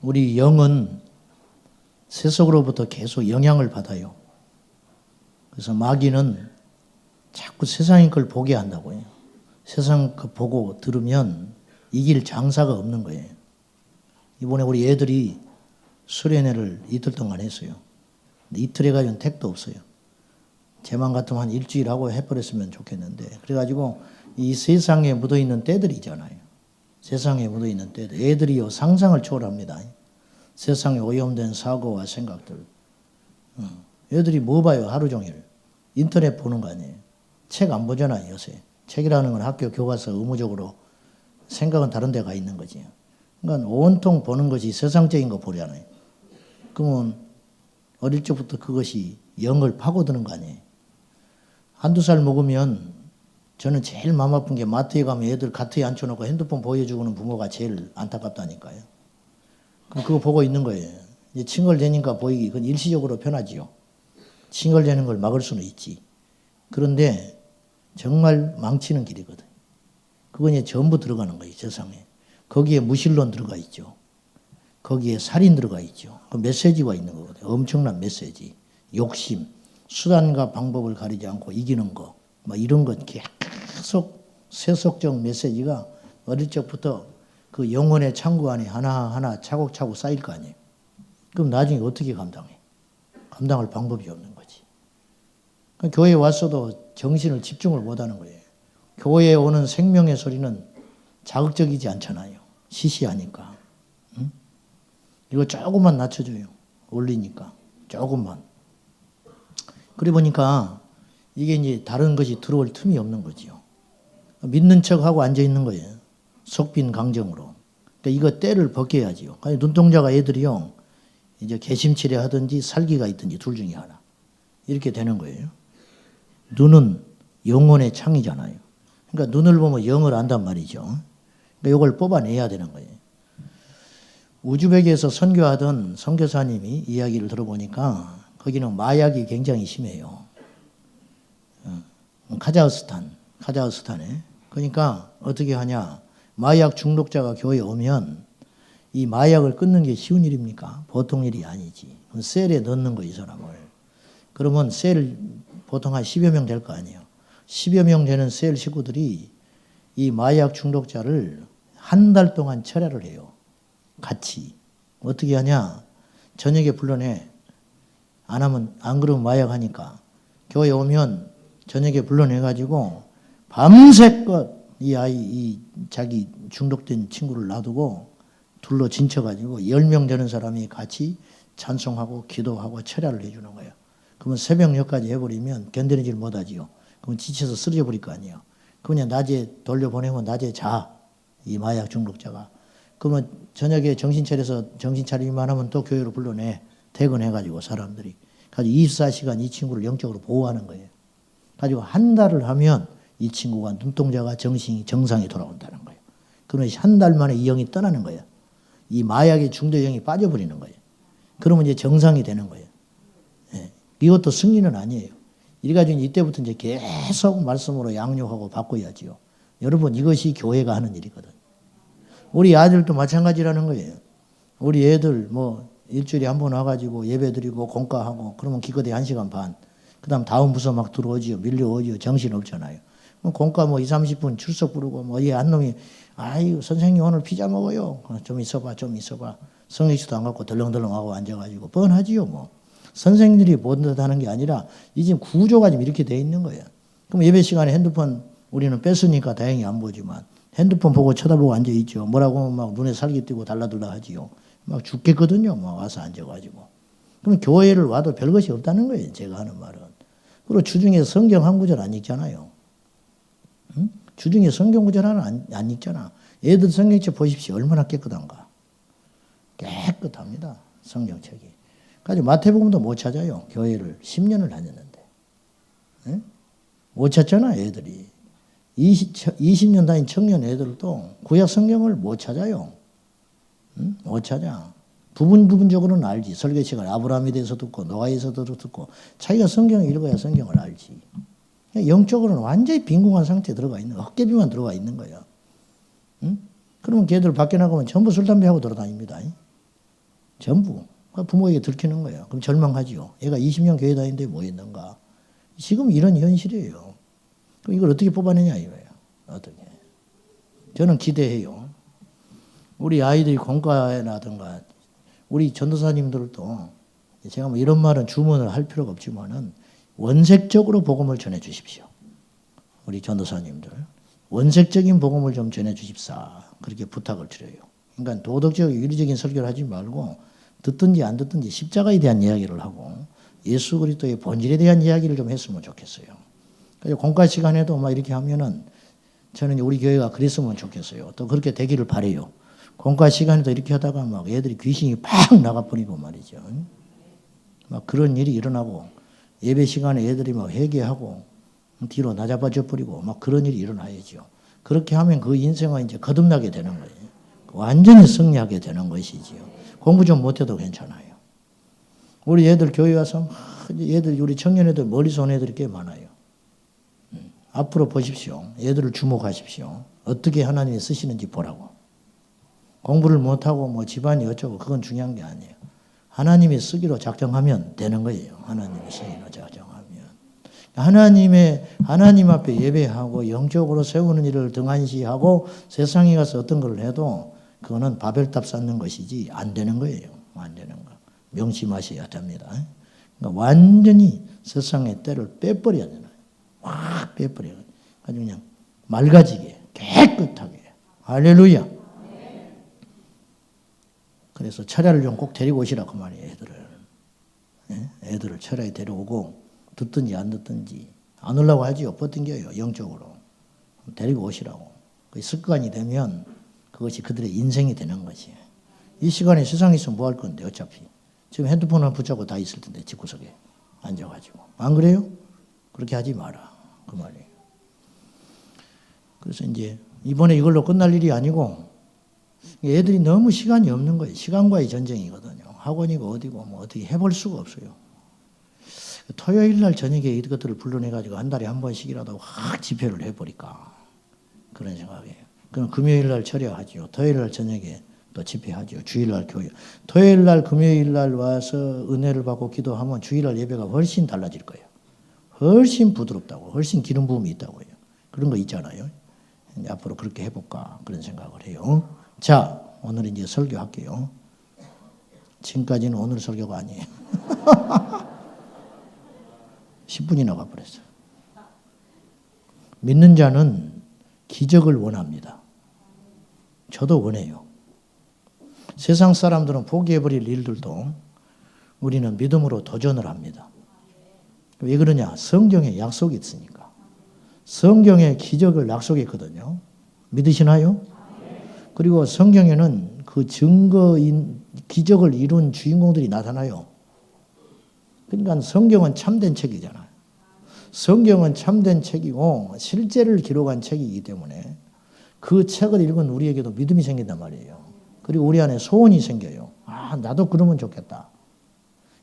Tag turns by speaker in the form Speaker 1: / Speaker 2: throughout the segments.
Speaker 1: 우리 영은 세속으로부터 계속 영향을 받아요. 그래서 마귀는 자꾸 세상의 걸 보게 한다고요. 세상 거 보고 들으면 이길 장사가 없는 거예요. 이번에 우리 애들이 수련회를 이틀 동안 했어요. 근데 이틀 해가지고는 택도 없어요. 제만 같으면 한 일주일 하고 해버렸으면 좋겠는데, 그래가지고 이 세상에 묻어있는 때들이 있잖아요. 세상에 묻어있는 때들. 애들이요, 상상을 초월합니다. 세상에 오염된 사고와 생각들. 애들이 뭐 봐요, 하루 종일. 인터넷 보는 거 아니에요. 책 안 보잖아요, 요새. 책이라는 건 학교 교과서 의무적으로, 생각은 다른 데 가 있는 거지. 그러니까 온통 보는 것이 세상적인 거 보잖아요. 그러면 어릴 적부터 그것이 영을 파고드는 거 아니에요. 한두 살 먹으면, 저는 제일 마음 아픈 게 마트에 가면 애들 가트에 앉혀놓고 핸드폰 보여주고는 부모가 제일 안타깝다니까요. 그럼 그거 보고 있는 거예요. 이제 칭얼대니까 보이기, 그건 일시적으로 편하지요. 칭얼대는 걸 막을 수는 있지. 그런데 정말 망치는 길이거든. 그건 이제 전부 들어가는 거예요, 세상에. 거기에 무신론 들어가 있죠. 거기에 살인 들어가 있죠. 그 메시지가 있는 거거든요. 엄청난 메시지. 욕심, 수단과 방법을 가리지 않고 이기는 거, 뭐 이런 것 계속 세속적 메시지가 어릴 적부터 그 영혼의 창고 안에 하나하나 차곡차곡 쌓일 거 아니에요. 그럼 나중에 어떻게 감당해? 감당할 방법이 없는 거지. 그러니까 교회에 왔어도 정신을 집중을 못하는 거예요. 교회에 오는 생명의 소리는 자극적이지 않잖아요. 시시하니까. 응? 이거 조금만 낮춰줘요. 올리니까. 조금만. 그래 보니까 이게 이제 다른 것이 들어올 틈이 없는 거지요. 믿는 척하고 앉아있는 거예요. 속빈 강정으로. 그러니까 이거 때를 벗겨야지요. 눈동자가 애들이요, 이제 개심치레 하든지 살기가 있든지 둘 중에 하나. 이렇게 되는 거예요. 눈은 영혼의 창이잖아요. 그러니까 눈을 보면 영을 안단 말이죠. 그러니까 이걸 뽑아내야 되는 거예요. 우즈벡에서 선교하던 선교사님이 이야기를 들어보니까 거기는 마약이 굉장히 심해요. 카자흐스탄에. 그러니까 어떻게 하냐. 마약 중독자가 교회에 오면 이 마약을 끊는 게 쉬운 일입니까? 보통 일이 아니지. 셀에 넣는 거, 이 사람을. 그러면 셀 보통 한 10여 명 될 거 아니에요. 10여 명 되는 셀 식구들이 이 마약 중독자를 한 달 동안 철야를 해요. 같이. 어떻게 하냐. 저녁에 불러내. 안 그러면 마약 하니까. 교회 오면 저녁에 불러내가지고 밤새껏 이 자기 중독된 친구를 놔두고 둘러 진쳐가지고 10명 되는 사람이 같이 찬송하고 기도하고 철야를 해주는 거예요. 그러면 새벽녘까지 해버리면 견뎌내질 못하지요. 그러면 지쳐서 쓰러져 버릴 거 아니에요. 그냥 낮에 돌려보내면 낮에 자. 이 마약 중독자가. 그러면 저녁에 정신 차리기만 하면 또 교회로 불러내. 퇴근해가지고 사람들이. 가지고 24시간 이 친구를 영적으로 보호하는 거예요. 가지고 한 달을 하면 이 친구가 눈동자가 정상이 돌아온다는 거예요. 그러면 한 달 만에 이 영이 떠나는 거예요. 이 마약의 중독 영이 빠져버리는 거예요. 그러면 이제 정상이 되는 거예요. 예. 이것도 승리는 아니에요. 이래가지고 이때부터 이제 계속 말씀으로 양육하고 바꿔야지요. 여러분, 이것이 교회가 하는 일이거든. 우리 아들도 마찬가지라는 거예요. 우리 애들 뭐 일주일에 한 번 와가지고 예배 드리고 공과하고 그러면 기껏해 1시간 반. 그 다음 부서 막 들어오지요. 밀려오지요. 정신 없잖아요. 공과 뭐 20, 30분 출석 부르고 뭐 얘 한 놈이 아유 선생님 오늘 피자 먹어요. 좀 있어봐. 성의치도 안 갖고 덜렁덜렁하고 앉아가지고 뻔하지요 뭐. 선생님들이 못하는 게 아니라 이 지금 구조가 지금 이렇게 돼 있는 거예요. 그럼 예배 시간에 핸드폰 우리는 뺐으니까 다행히 안 보지만 핸드폰 보고 쳐다보고 앉아있죠. 뭐라고 하면 막 눈에 살기 띄고 달라들라 하지요. 막 죽겠거든요. 막 와서 앉아가지고. 그럼 교회를 와도 별것이 없다는 거예요. 제가 하는 말은. 그리고 주중에 성경 한 구절 안 읽잖아요. 응? 주중에 성경 구절 하나 안 읽잖아. 애들 성경책 보십시오. 얼마나 깨끗한가. 깨끗합니다. 성경책이. 가지고 마태복음도 못 찾아요. 교회를 10년을 다녔는데. 응? 못 찾잖아 애들이. 20년 다닌 청년 애들도 구약 성경을 못 찾아요. 응? 못 찾아. 부분적으로는 알지. 설교 시간에 아브라함에 대해서 듣고 노아에 대해서도 듣고 자기가 성경을 읽어야 성경을 알지. 영적으로는 완전히 빈궁한 상태에 들어가 있는 거야. 헛개비만 들어가 있는 거야. 응? 그러면 걔들 밖에 나가면 전부 술, 담배하고 돌아다닙니다. 전부 부모에게 들키는 거예요. 그럼 절망하지요. 얘가 20년 교회 다니는데 뭐 했는가. 지금 이런 현실이에요. 그럼 이걸 어떻게 뽑아내냐 이거예요. 어떻게. 저는 기대해요. 우리 아이들이 공과라든가 우리 전도사님들도 제가 뭐 이런 말은 주문을 할 필요가 없지만은 원색적으로 복음을 전해 주십시오. 우리 전도사님들. 원색적인 복음을 좀 전해 주십사. 그렇게 부탁을 드려요. 그러니까 도덕적, 윤리적인 설교를 하지 말고 듣든지 안 듣든지 십자가에 대한 이야기를 하고 예수 그리스도의 본질에 대한 이야기를 좀 했으면 좋겠어요. 그래서 공과 시간에도 막 이렇게 하면은 저는 우리 교회가 그랬으면 좋겠어요. 또 그렇게 되기를 바래요. 공과 시간에도 이렇게 하다가 막 애들이 귀신이 팍 나가버리고 말이죠. 막 그런 일이 일어나고 예배 시간에 애들이 막 회개하고 뒤로 나잡아져 버리고 막 그런 일이 일어나야죠. 그렇게 하면 그 인생은 이제 거듭나게 되는 거예요. 완전히 승리하게 되는 것이지요. 공부 좀 못해도 괜찮아요. 우리 애들 교회 와서 애들 우리 청년애들 멀리서 온 애들이 꽤 많아요. 앞으로 보십시오. 애들을 주목하십시오. 어떻게 하나님이 쓰시는지 보라고. 공부를 못하고 뭐 집안이 어쩌고 그건 중요한 게 아니에요. 하나님이 쓰기로 작정하면 되는 거예요. 하나님이 쓰기로 작정하면. 하나님 앞에 예배하고 영적으로 세우는 일을 등한시하고 세상에 가서 어떤 걸 해도 그거는 바벨탑 쌓는 것이지 안 되는 거예요. 안 되는 거. 명심하셔야 됩니다. 그러니까 완전히 세상의 때를 빼버려야 되나요? 확 빼버려요. 아주 그냥 맑아지게 깨끗하게. 할렐루야. 그래서 철야를 좀 꼭 데리고 오시라 그 말이에요. 애들을. 애들을 철야에 데려오고 듣든지 안 듣든지 안 오려고 하지요. 버팅겨요. 영적으로. 데리고 오시라고. 그 습관이 되면 그것이 그들의 인생이 되는 것이에요. 이 시간에 세상에 있으면 뭐 할 건데 어차피. 지금 핸드폰을 붙잡고 다 있을 텐데 집구석에 앉아가지고. 안 그래요? 그렇게 하지 마라. 그 말이에요. 그래서 이제 이번에 이걸로 끝날 일이 아니고 애들이 너무 시간이 없는 거예요. 시간과의 전쟁이거든요. 학원이고 어디고 뭐 어떻게 해볼 수가 없어요. 토요일 날 저녁에 이것들을 불러내가지고 한 달에 한 번씩이라도 확 집회를 해버릴까. 그런 생각이에요. 그럼 금요일 날 철야하죠. 토요일 날 저녁에 또 집회하죠. 주일 날 교회. 토요일 날 금요일 날 와서 은혜를 받고 기도하면 주일 날 예배가 훨씬 달라질 거예요. 훨씬 부드럽다고. 훨씬 기름 부음이 있다고요. 그런 거 있잖아요. 이제 앞으로 그렇게 해볼까. 그런 생각을 해요. 자, 오늘 이제 설교할게요. 지금까지는 오늘 설교가 아니에요. 10분이나 가버렸어요. 믿는 자는 기적을 원합니다. 저도 원해요. 세상 사람들은 포기해버릴 일들도 우리는 믿음으로 도전을 합니다. 왜 그러냐? 성경에 약속이 있으니까. 성경에 기적을 약속했거든요. 믿으시나요? 그리고 성경에는 그 증거인 기적을 이룬 주인공들이 나타나요. 그러니까 성경은 참된 책이잖아요. 성경은 참된 책이고 실제를 기록한 책이기 때문에 그 책을 읽은 우리에게도 믿음이 생긴단 말이에요. 그리고 우리 안에 소원이 생겨요. 아, 나도 그러면 좋겠다.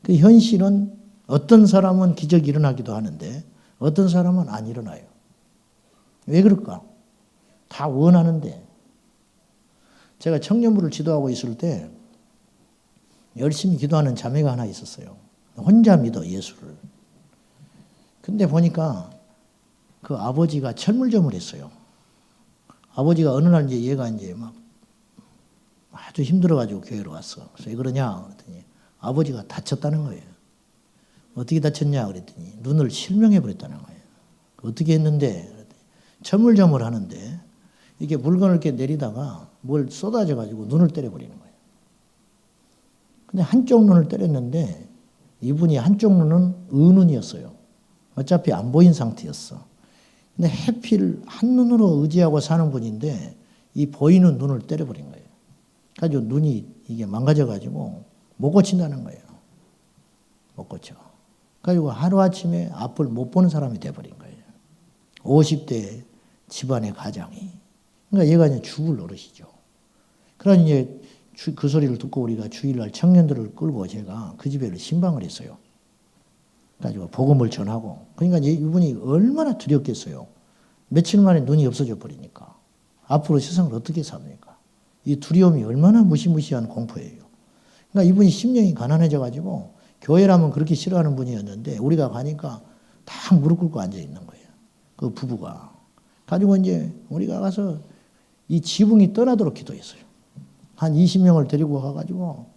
Speaker 1: 그 현실은 어떤 사람은 기적이 일어나기도 하는데 어떤 사람은 안 일어나요. 왜 그럴까? 다 원하는데. 제가 청년부를 지도하고 있을 때 열심히 기도하는 자매가 하나 있었어요. 혼자 믿어 예수를. 근데 보니까 그 아버지가 철물점을 했어요. 아버지가 어느 날 이제 얘가 이제 막 아주 힘들어가지고 교회로 왔어. 그래서 왜 그러냐 그랬더니 아버지가 다쳤다는 거예요. 어떻게 다쳤냐 그랬더니 눈을 실명해 버렸다는 거예요. 어떻게 했는데 철물점을 하는데 이게 물건을 이렇게 내리다가 뭘 쏟아져 가지고 눈을 때려버리는 거예요. 근데 한쪽 눈을 때렸는데 이분이 한쪽 눈은 의눈이었어요. 어차피 안 보인 상태였어. 근데 해필 한 눈으로 의지하고 사는 분인데 이 보이는 눈을 때려버린 거예요. 가지고 눈이 이게 망가져가지고 못 고친다는 거예요. 못 고쳐. 가지고 하루아침에 앞을 못 보는 사람이 돼버린 거예요. 50대 집안의 가장이. 그러니까 얘가 이제 죽을 노릇이죠. 그러니 이제 그 소리를 듣고 우리가 주일날 청년들을 끌고 제가 그 집에 신방을 했어요. 가지고 복음을 전하고. 그러니까 이분이 얼마나 두렵겠어요. 며칠 만에 눈이 없어져 버리니까. 앞으로 세상을 어떻게 삽니까? 이 두려움이 얼마나 무시무시한 공포예요. 그러니까 이분이 심령이 가난해져가지고 교회라면 그렇게 싫어하는 분이었는데 우리가 가니까 다 무릎 꿇고 앉아 있는 거예요. 그 부부가. 가지고 이제 우리가 가서 이 지붕이 떠나도록 기도했어요. 한 20명을 데리고 가가지고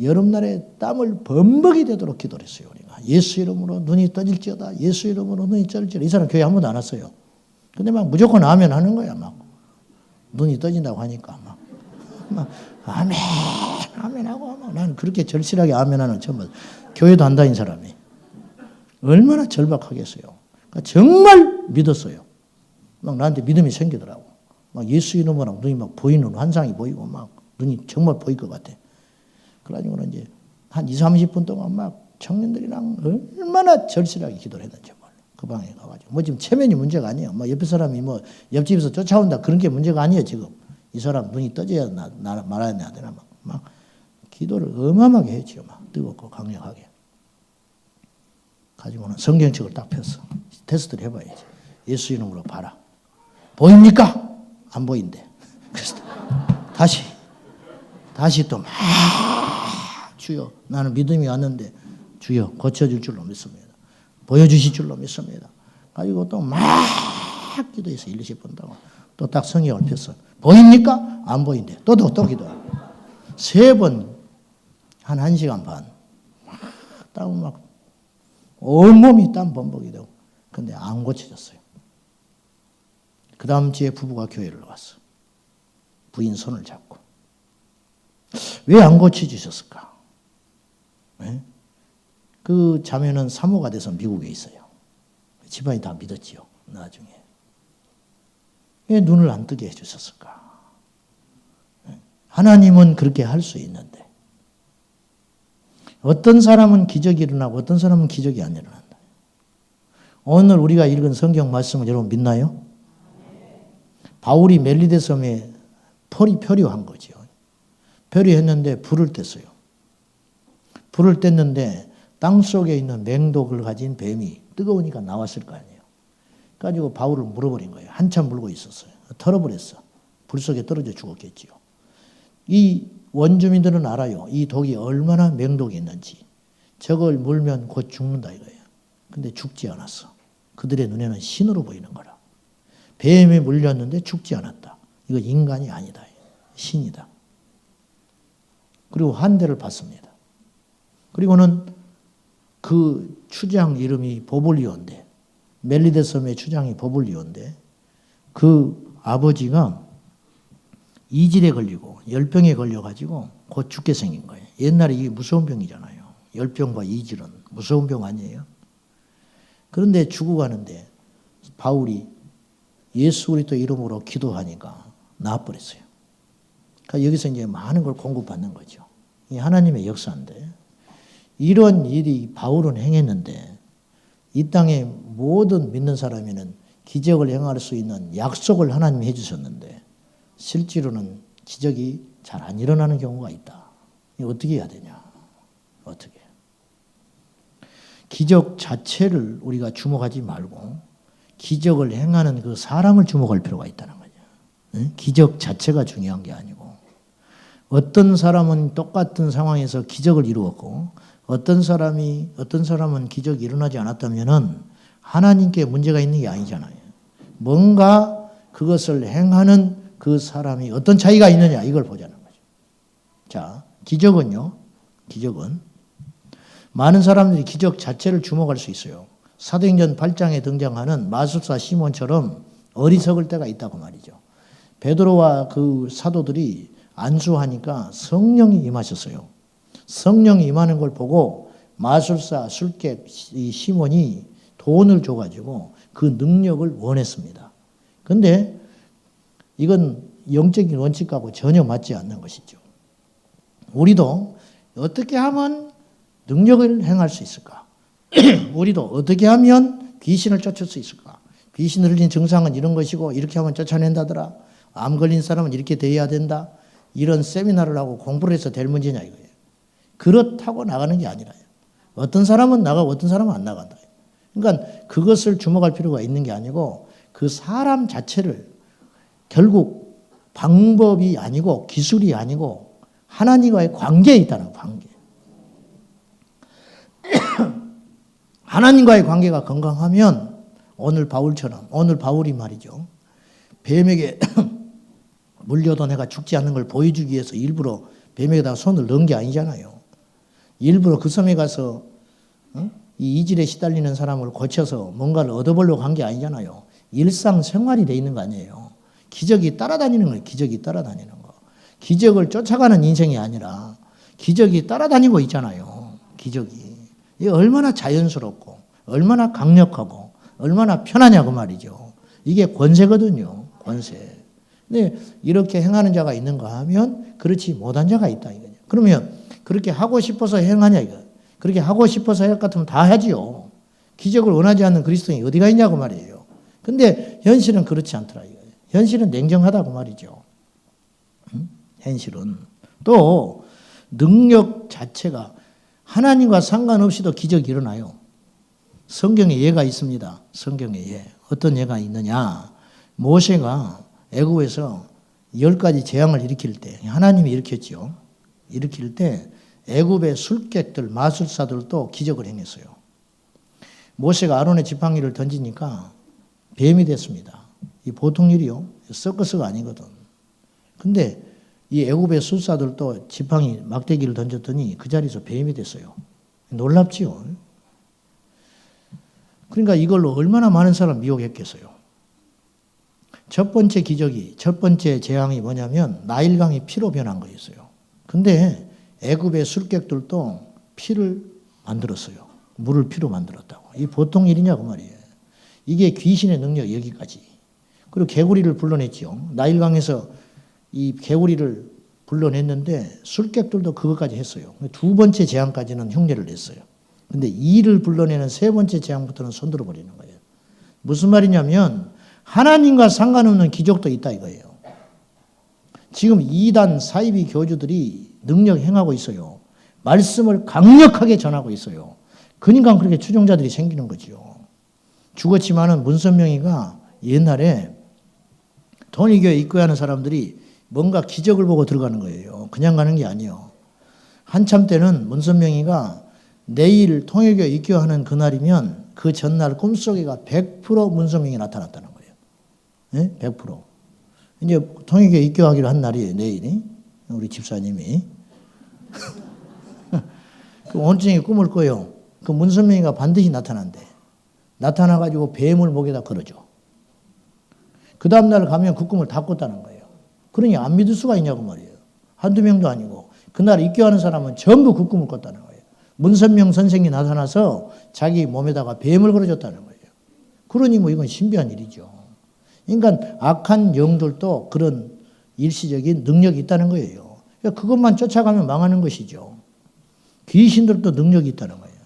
Speaker 1: 여름날에 땀을 범벅이 되도록 기도를 했어요. 우리가 예수 이름으로 눈이 떠질지어다. 예수 이름으로 눈이 떠질지어다. 이 사람 교회 한 번도 안 왔어요. 근데 막 무조건 아멘 하는 거야. 막 눈이 떠진다고 하니까 막 아멘 아멘 하고 막 나는 그렇게 절실하게 아멘 하는 처음 봤어요. 교회도 안 다닌 사람이 얼마나 절박하겠어요. 그러니까 정말 믿었어요. 막 나한테 믿음이 생기더라고. 막 예수 이름으로 눈이 막 보이는 환상이 보이고 막 눈이 정말 보일 것 같아. 그래가지고는 이제 한 20, 30분 동안 막 청년들이랑 얼마나 절실하게 기도를 했는지 몰라. 그 방에 가가지고. 뭐 지금 체면이 문제가 아니에요. 뭐 옆에 사람이 뭐 옆집에서 쫓아온다 그런 게 문제가 아니에요, 지금. 이 사람 눈이 떠져야 말아야 되나 막 기도를 어마어마하게 했지요. 막 뜨겁고 강력하게. 가지고는 성경책을 딱 폈어. 테스트를 해봐야지. 예수 이름으로 봐라. 보입니까? 안 보인대. 그래서 다시 또 막 주여 나는 믿음이 왔는데 주여 고쳐줄 줄로 믿습니다. 보여주실 줄로 믿습니다. 가지고 또 막 기도해서 1, 20분 동안 또 딱 성경을 폈어. 보입니까? 안 보인대. 또 기도해. 3번 한 1시간 반. 막 온몸이 땀 범벅이 되고 근데 안 고쳐졌어요. 그 다음 주에 부부가 교회를 왔어. 부인 손을 잡고. 왜 안 고쳐주셨을까? 네? 그 자매는 사모가 돼서 미국에 있어요. 집안이 다 믿었지요. 나중에. 왜 눈을 안 뜨게 해주셨을까? 네? 하나님은 그렇게 할 수 있는데 어떤 사람은 기적이 일어나고 어떤 사람은 기적이 안 일어난다. 오늘 우리가 읽은 성경 말씀을 여러분 믿나요? 바울이 멜리데 섬에 표류한 거죠. 표류했는데 불을 뗐어요. 불을 뗐는데 땅속에 있는 맹독을 가진 뱀이 뜨거우니까 나왔을 거 아니에요. 가지고 바울을 물어버린 거예요. 한참 물고 있었어요. 털어버렸어. 불 속에 떨어져 죽었겠지요. 이 원주민들은 알아요. 이 독이 얼마나 맹독이 있는지. 저걸 물면 곧 죽는다 이거예요. 근데 죽지 않았어. 그들의 눈에는 신으로 보이는 거라. 뱀에 물렸는데 죽지 않았다. 이거 인간이 아니다. 신이다. 그리고 한 대를 받습니다. 그리고는 그 추장 이름이 보블리오인데 멜리데 섬의 추장이 보블리오인데 그 아버지가 이질에 걸리고 열병에 걸려가지고 곧 죽게 생긴 거예요. 옛날에 이게 무서운 병이잖아요. 열병과 이질은 무서운 병 아니에요? 그런데 죽어가는데 바울이 예수 그리스도 이름으로 기도하니까 나아버렸어요. 그러니까 여기서 이제 많은 걸 공급받는 거죠. 이 하나님의 역사인데 이런 일이 바울은 행했는데 이 땅의 모든 믿는 사람에는 기적을 행할 수 있는 약속을 하나님이 해주셨는데 실제로는 기적이 잘 안 일어나는 경우가 있다. 이거 어떻게 해야 되냐? 어떻게? 기적 자체를 우리가 주목하지 말고 기적을 행하는 그 사람을 주목할 필요가 있다는 거죠. 응? 기적 자체가 중요한 게 아니고 어떤 사람은 똑같은 상황에서 기적을 이루었고 어떤 사람은 기적이 일어나지 않았다면은 하나님께 문제가 있는 게 아니잖아요. 뭔가 그것을 행하는 그 사람이 어떤 차이가 있느냐 이걸 보자는 거죠. 자, 기적은 많은 사람들이 기적 자체를 주목할 수 있어요. 사도행전 8장에 등장하는 마술사 시몬처럼 어리석을 때가 있다고 말이죠. 베드로와 그 사도들이 안수하니까 성령이 임하셨어요. 성령이 임하는 걸 보고 마술사 술객 이 시몬이 돈을 줘가지고 그 능력을 원했습니다. 그런데 이건 영적인 원칙하고 전혀 맞지 않는 것이죠. 우리도 어떻게 하면 능력을 행할 수 있을까? 우리도 어떻게 하면 귀신을 쫓을 수 있을까? 귀신을 흘린 증상은 이런 것이고 이렇게 하면 쫓아낸다더라. 암 걸린 사람은 이렇게 돼야 된다. 이런 세미나를 하고 공부를 해서 될 문제냐 이거예요. 그렇다고 나가는 게 아니라요. 어떤 사람은 나가고 어떤 사람은 안 나간다. 그러니까 그것을 주목할 필요가 있는 게 아니고 그 사람 자체를 결국 방법이 아니고 기술이 아니고 하나님과의 관계에 있다는 관계. 하나님과의 관계가 건강하면 오늘 바울처럼, 오늘 바울이 말이죠. 뱀에게 물려도 내가 죽지 않는 걸 보여주기 위해서 일부러 뱀에게다 손을 넣은 게 아니잖아요. 일부러 그 섬에 가서 이 이질에 시달리는 사람을 고쳐서 뭔가를 얻어보려고 한 게 아니잖아요. 일상생활이 돼 있는 거 아니에요. 기적이 따라다니는 거예요. 기적이 따라다니는 거. 기적을 쫓아가는 인생이 아니라 기적이 따라다니고 있잖아요. 기적이. 이게 얼마나 자연스럽고 얼마나 강력하고 얼마나 편하냐고 말이죠. 이게 권세거든요. 권세. 근데 이렇게 행하는 자가 있는가 하면 그렇지 못한 자가 있다 이거죠. 그러면 그렇게 하고 싶어서 행하냐 이거. 그렇게 하고 싶어서 할 것 같으면 다 하지요. 기적을 원하지 않는 그리스도인이 어디가 있냐고 말이에요. 근데 현실은 그렇지 않더라 이거예요. 현실은 냉정하다고 말이죠. 현실은. 또 능력 자체가 하나님과 상관없이도 기적이 일어나요. 성경에 예가 있습니다. 성경에 예. 어떤 예가 있느냐. 모세가 애굽에서 10가지 재앙을 일으킬 때 하나님이 일으켰죠. 일으킬 때 애굽의 술객들, 마술사들도 기적을 행했어요. 모세가 아론의 지팡이를 던지니까 뱀이 됐습니다. 이 보통 일이요. 서커스가 아니거든. 근데 이 애굽의 술사들도 지팡이 막대기를 던졌더니 그 자리에서 뱀이 됐어요. 놀랍지요. 그러니까 이걸로 얼마나 많은 사람 미혹했겠어요. 첫 번째 기적이, 첫 번째 재앙이 뭐냐면 나일강이 피로 변한 거였어요. 근데 애굽의 술객들도 피를 만들었어요. 물을 피로 만들었다고. 이게 보통 일이냐고 말이에요. 이게 귀신의 능력 여기까지. 그리고 개구리를 불러냈죠. 나일강에서 이 개구리를 불러냈는데 술객들도 그것까지 했어요. 두 번째 재앙까지는 흉내를 냈어요. 근데 이를 불러내는 세 번째 재앙부터는 손들어 버리는 거예요. 무슨 말이냐면 하나님과 상관없는 기적도 있다 이거예요. 지금 이단 사이비 교주들이 능력 행하고 있어요. 말씀을 강력하게 전하고 있어요. 그러니까 그렇게 추종자들이 생기는 거죠. 죽었지만은 문선명이가 옛날에 통일교에 입교하는 사람들이 뭔가 기적을 보고 들어가는 거예요. 그냥 가는 게 아니에요. 한참 때는 문선명이가 내일 통일교에 입교하는 그날이면 그 전날 꿈속에가 100% 문선명이 나타났다는 거예요. 네? 100%. 이제 통일교에 입교하기로 한 날이에요. 내일이. 우리 집사님이. 그 온종일 꿈을 꿔요. 그 문선명이가 반드시 나타난대. 나타나가지고 뱀을 목에다 걸어줘. 그 다음날 가면 그 꿈을 다 꿨다는 거예요. 그러니 안 믿을 수가 있냐고 말이에요. 한두 명도 아니고 그날 입교하는 사람은 전부 그 꿈을 꿨다는 거예요. 문선명 선생이 나타나서 자기 몸에다가 뱀을 걸어줬다는 거예요. 그러니 뭐 이건 신비한 일이죠. 그러니까 악한 영들도 그런 일시적인 능력이 있다는 거예요. 그러니까 그것만 쫓아가면 망하는 것이죠. 귀신들도 능력이 있다는 거예요.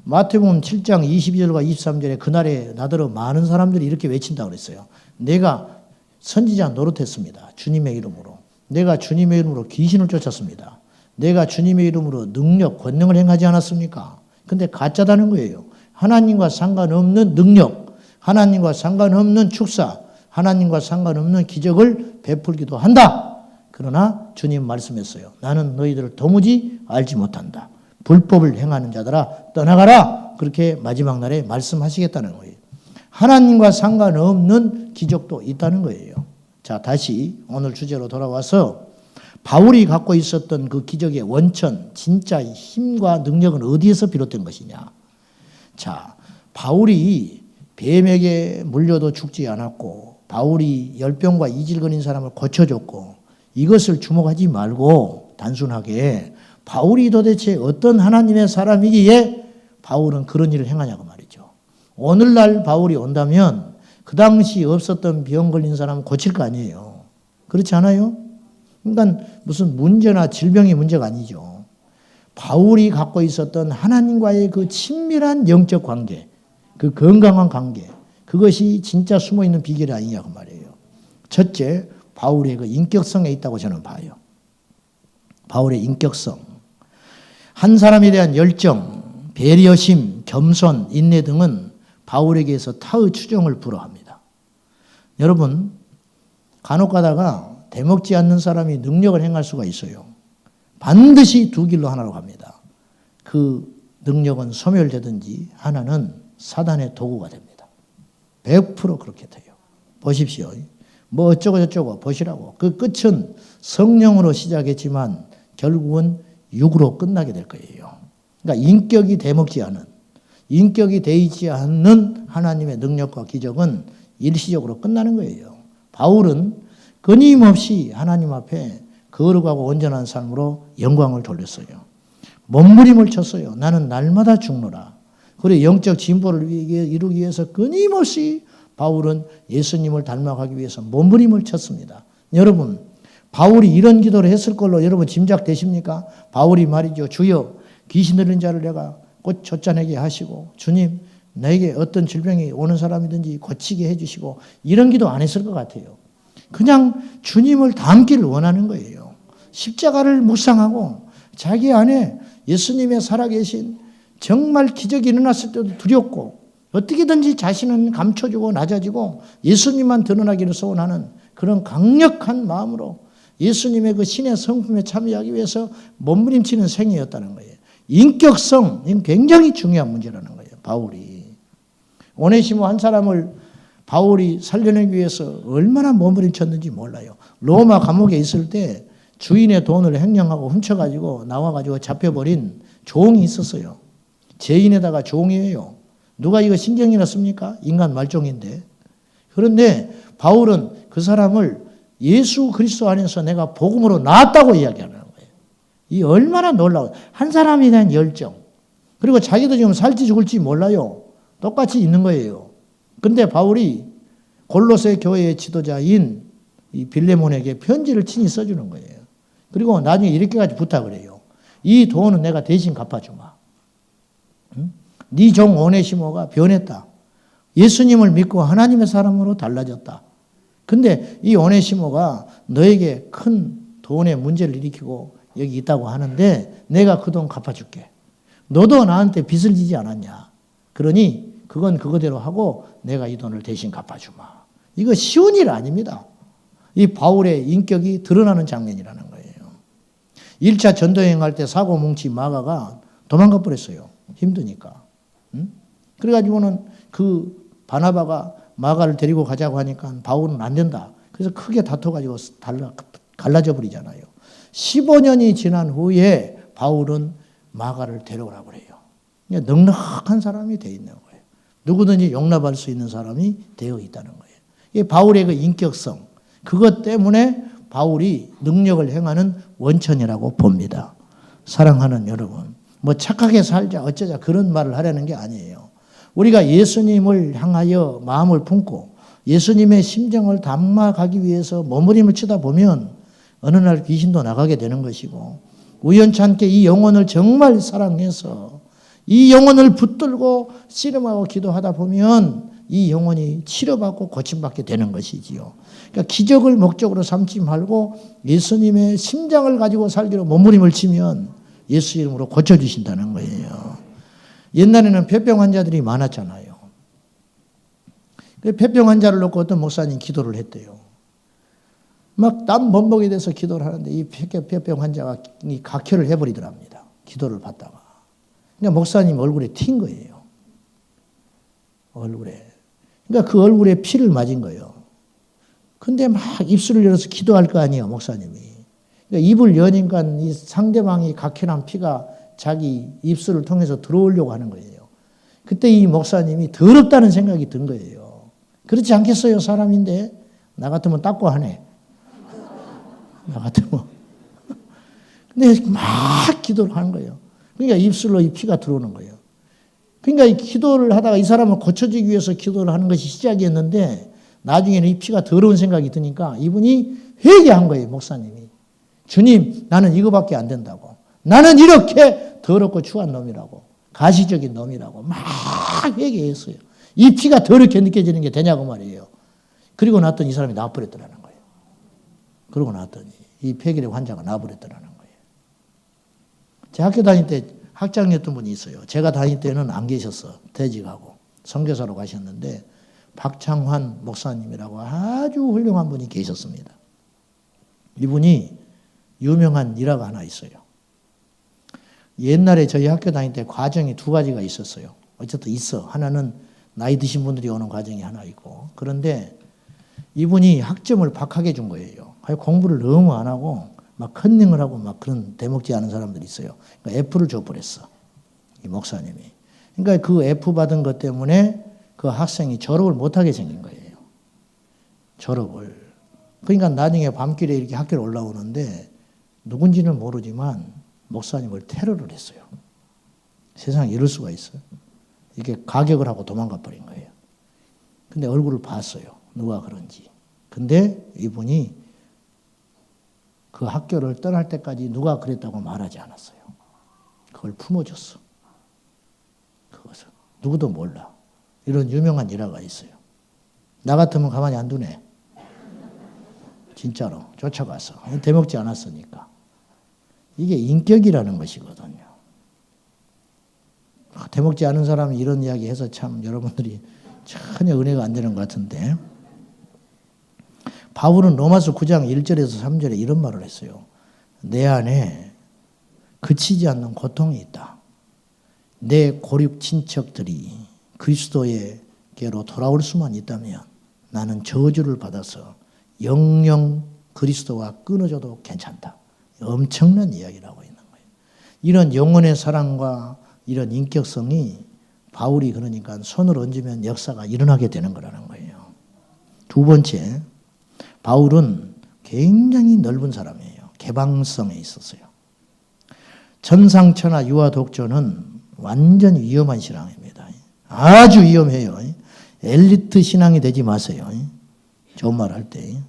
Speaker 1: 마태복음 7장 22절과 23절에 그날에 나더러 많은 사람들이 이렇게 외친다고 그랬어요. 내가 선지자 노릇했습니다. 주님의 이름으로. 내가 주님의 이름으로 귀신을 쫓았습니다. 내가 주님의 이름으로 능력, 권능을 행하지 않았습니까? 근데 가짜다는 거예요. 하나님과 상관없는 능력, 하나님과 상관없는 축사, 하나님과 상관없는 기적을 베풀기도 한다. 그러나 주님 말씀했어요. 나는 너희들을 도무지 알지 못한다. 불법을 행하는 자들아 떠나가라. 그렇게 마지막 날에 말씀하시겠다는 거예요. 하나님과 상관없는 기적도 있다는 거예요. 자, 다시 오늘 주제로 돌아와서 바울이 갖고 있었던 그 기적의 원천, 진짜 힘과 능력은 어디에서 비롯된 것이냐. 자, 바울이 뱀에게 물려도 죽지 않았고 바울이 열병과 이질 걸린 사람을 고쳐줬고 이것을 주목하지 말고 단순하게 바울이 도대체 어떤 하나님의 사람이기에 바울은 그런 일을 행하냐고 말이죠. 오늘날 바울이 온다면 그 당시 없었던 병 걸린 사람은 고칠 거 아니에요. 그렇지 않아요? 그러니까 무슨 문제나 질병의 문제가 아니죠. 바울이 갖고 있었던 하나님과의 그 친밀한 영적 관계, 그 건강한 관계, 그것이 진짜 숨어있는 비결이 아니냐고 말이에요. 첫째, 바울의 그 인격성에 있다고 저는 봐요. 바울의 인격성. 한 사람에 대한 열정, 배려심, 겸손, 인내 등은 바울에게서 타의 추종을 불허합니다. 여러분, 간혹 가다가 대먹지 않는 사람이 능력을 행할 수가 있어요. 반드시 두 길로 하나로 갑니다. 그 능력은 소멸되든지 하나는 사단의 도구가 됩니다. 100% 그렇게 돼요. 보십시오. 뭐 어쩌고 저쩌고 보시라고. 그 끝은 성령으로 시작했지만 결국은 육으로 끝나게 될 거예요. 그러니까 인격이 되먹지 않은, 인격이 되지 않는 하나님의 능력과 기적은 일시적으로 끝나는 거예요. 바울은 끊임없이 하나님 앞에 거룩하고 온전한 삶으로 영광을 돌렸어요. 몸부림을 쳤어요. 나는 날마다 죽노라. 그리고 영적 진보를 이루기 위해서 끊임없이 바울은 예수님을 닮아가기 위해서 몸부림을 쳤습니다. 여러분, 바울이 이런 기도를 했을 걸로 여러분 짐작되십니까? 바울이 말이죠. 주여, 귀신 들린 자를 내가 곧 쫓아내게 하시고, 주님, 내게 어떤 질병이 오는 사람이든지 고치게 해주시고, 이런 기도 안 했을 것 같아요. 그냥 주님을 닮기를 원하는 거예요. 십자가를 묵상하고 자기 안에 예수님의 살아계신 정말 기적이 일어났을 때도 두렵고 어떻게든지 자신은 감춰주고 낮아지고 예수님만 드러나기를 소원하는 그런 강력한 마음으로 예수님의 그 신의 성품에 참여하기 위해서 몸부림치는 생애였다는 거예요. 인격성, 이건 굉장히 중요한 문제라는 거예요. 바울이. 오네시모 한 사람을 바울이 살려내기 위해서 얼마나 몸부림쳤는지 몰라요. 로마 감옥에 있을 때 주인의 돈을 횡령하고 훔쳐가지고 나와가지고 잡혀버린 종이 있었어요. 죄인에다가 종이에요. 누가 이거 신경이나 씁니까? 인간 말종인데. 그런데 바울은 그 사람을 예수 그리스도 안에서 내가 복음으로 나았다고 이야기하는 거예요. 이 얼마나 놀라워. 한 사람에 대한 열정. 그리고 자기도 지금 살지 죽을지 몰라요. 똑같이 있는 거예요. 근데 바울이 골로새 교회의 지도자인 이 빌레몬에게 편지를 친히 써주는 거예요. 그리고 나중에 이렇게까지 부탁을 해요. 이 돈은 내가 대신 갚아주마. 네 종 오네시모가 변했다. 예수님을 믿고 하나님의 사람으로 달라졌다. 근데 이 오네시모가 너에게 큰 돈의 문제를 일으키고 여기 있다고 하는데 내가 그 돈 갚아줄게. 너도 나한테 빚을 지지 않았냐. 그러니 그건 그거대로 하고 내가 이 돈을 대신 갚아주마. 이거 쉬운 일 아닙니다. 이 바울의 인격이 드러나는 장면이라는 거예요. 1차 전도여행 할 때 사고 뭉친 마가가 도망가 버렸어요. 힘드니까. 그래가지고는 그 바나바가 마가를 데리고 가자고 하니까 바울은 안 된다. 그래서 크게 다퉈가지고 갈라져 버리잖아요. 15년이 지난 후에 바울은 마가를 데려오라고 그래요. 넉넉한 사람이 되어 있는 거예요. 누구든지 용납할 수 있는 사람이 되어 있다는 거예요. 이 바울의 그 인격성, 그것 때문에 바울이 능력을 행하는 원천이라고 봅니다. 사랑하는 여러분, 뭐 착하게 살자 어쩌자 그런 말을 하려는 게 아니에요. 우리가 예수님을 향하여 마음을 품고 예수님의 심정을 담아가기 위해서 몸부림을 치다 보면 어느 날 귀신도 나가게 되는 것이고 우연찮게 이 영혼을 정말 사랑해서 이 영혼을 붙들고 씨름하고 기도하다 보면 이 영혼이 치료받고 고침받게 되는 것이지요. 그러니까 기적을 목적으로 삼지 말고 예수님의 심장을 가지고 살기로 몸부림을 치면 예수 이름으로 고쳐주신다는 거예요. 옛날에는 폐병 환자들이 많았잖아요. 폐병 환자를 놓고 어떤 목사님 기도를 했대요. 막 땀 범벅에 대해서 기도를 하는데 이 폐병 환자가 각혈을 해버리더랍니다. 기도를 받다가. 그러니까 목사님 얼굴에 튄 거예요. 얼굴에. 그러니까 그 얼굴에 피를 맞은 거예요. 근데 막 입술을 열어서 기도할 거 아니에요, 목사님이. 그러니까 입을 여니까 이 상대방이 각혈한 피가 자기 입술을 통해서 들어오려고 하는 거예요. 그때 이 목사님이 더럽다는 생각이 든 거예요. 그렇지 않겠어요, 사람인데? 나 같으면 닦고 하네. 나 같으면. 근데 막 기도를 하는 거예요. 그러니까 입술로 이 피가 들어오는 거예요. 그러니까 이 기도를 하다가 이 사람을 고쳐주기 위해서 기도를 하는 것이 시작이었는데 나중에는 이 피가 더러운 생각이 드니까 이분이 회개한 거예요, 목사님이. 주님, 나는 이거밖에 안 된다고. 나는 이렇게 더럽고 추한 놈이라고. 가시적인 놈이라고. 막 회개했어요. 이 피가 더럽게 느껴지는 게 되냐고 말이에요. 그리고 났더니 이 사람이 나와버렸더라는 거예요. 그러고 났더니 이 폐결의 환자가 나와버렸더라는 거예요. 제 학교 다닐 때 학장이었던 분이 있어요. 제가 다닐 때는 안 계셨어. 퇴직하고. 선교사로 가셨는데 박창환 목사님이라고 아주 훌륭한 분이 계셨습니다. 이분이 유명한 일화가 하나 있어요. 옛날에 저희 학교 다닐 때 과정이 두 가지가 있었어요. 어쨌든 있어. 하나는 나이 드신 분들이 오는 과정이 하나 있고. 그런데 이분이 학점을 박하게 준 거예요. 공부를 너무 안 하고 막 컨닝을 하고 막 그런 대먹지 않은 사람들이 있어요. 그러니까 F를 줘버렸어. 이 목사님이. 그러니까 그 F 받은 것 때문에 그 학생이 졸업을 못하게 생긴 거예요. 졸업을. 그러니까 나중에 밤길에 이렇게 학교에 올라오는데 누군지는 모르지만 목사님을 테러를 했어요. 세상에 이럴 수가 있어요. 이게 가격을 하고 도망가 버린 거예요. 근데 얼굴을 봤어요. 누가 그런지. 근데 이분이 그 학교를 떠날 때까지 누가 그랬다고 말하지 않았어요. 그걸 품어줬어. 그것을. 누구도 몰라. 이런 유명한 일화가 있어요. 나 같으면 가만히 안 두네. 진짜로 쫓아가서. 대먹지 않았으니까. 이게 인격이라는 것이거든요. 대먹지 않은 사람이 이런 이야기 해서 참 여러분들이 전혀 은혜가 안 되는 것 같은데, 바울은 로마서 9장 1절에서 3절에 이런 말을 했어요. 내 안에 그치지 않는 고통이 있다. 내 고륙 친척들이 그리스도에게로 돌아올 수만 있다면 나는 저주를 받아서 영영 그리스도와 끊어져도 괜찮다. 엄청난 이야기라고 있는 거예요. 이런 영혼의 사랑과 이런 인격성이 바울이 그러니까 손을 얹으면 역사가 일어나게 되는 거라는 거예요. 두 번째, 바울은 굉장히 넓은 사람이에요. 개방성에 있었어요. 천상천하 유아 독존은 완전 위험한 신앙입니다. 아주 위험해요. 엘리트 신앙이 되지 마세요. 좋은 말 할 때.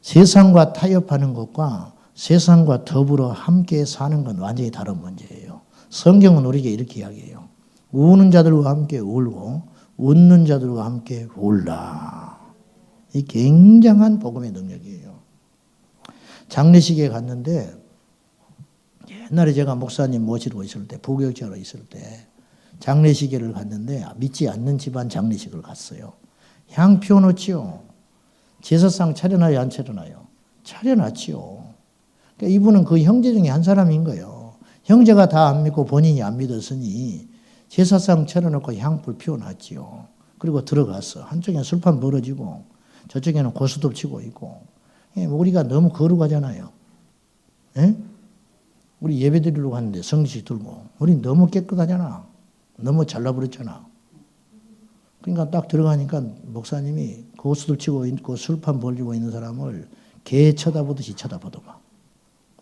Speaker 1: 세상과 타협하는 것과 세상과 더불어 함께 사는 건 완전히 다른 문제예요. 성경은 우리에게 이렇게 이야기해요. 우는 자들과 함께 울고 웃는 자들과 함께 울라. 이 굉장한 복음의 능력이에요. 장례식에 갔는데 옛날에 제가 목사님 모시고 있을 때, 부교육자로 있을 때 장례식을 갔는데 믿지 않는 집안 장례식을 갔어요. 향 피워놓지요. 제사상 차려놔요, 안 차려놔요? 차려놨지요. 그러니까 이분은 그 형제 중에 한 사람인 거예요. 형제가 다 안 믿고 본인이 안 믿었으니 제사상 차려놓고 향불 피워놨지요. 그리고 들어갔어. 한쪽에는 술판 벌어지고 저쪽에는 고스톱 치고 있고. 우리가 너무 거룩하잖아요. 예? 우리 예배 드리려고 하는데 성식 들고. 우리 너무 깨끗하잖아. 너무 잘라버렸잖아. 그러니까 딱 들어가니까 목사님이 고스톱 치고 있고 술판 벌리고 있는 사람을 개 쳐다보듯이 쳐다보더만.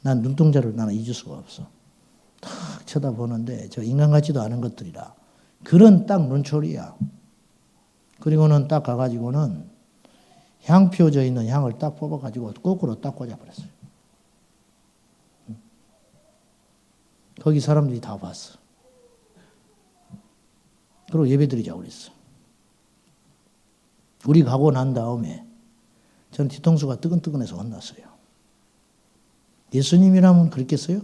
Speaker 1: 난 눈동자를 나는 잊을 수가 없어. 탁 쳐다보는데 저 인간 같지도 않은 것들이라. 그런 딱 눈초리야. 그리고는 딱 가가지고는 향 피워져 있는 향을 딱 뽑아가지고 거꾸로 딱 꽂아버렸어요. 거기 사람들이 다 봤어. 그리고 예배 드리자고 그랬어. 우리 가고 난 다음에 저는 뒤통수가 뜨근뜨근해서 혼났어요. 예수님이라면 그랬겠어요?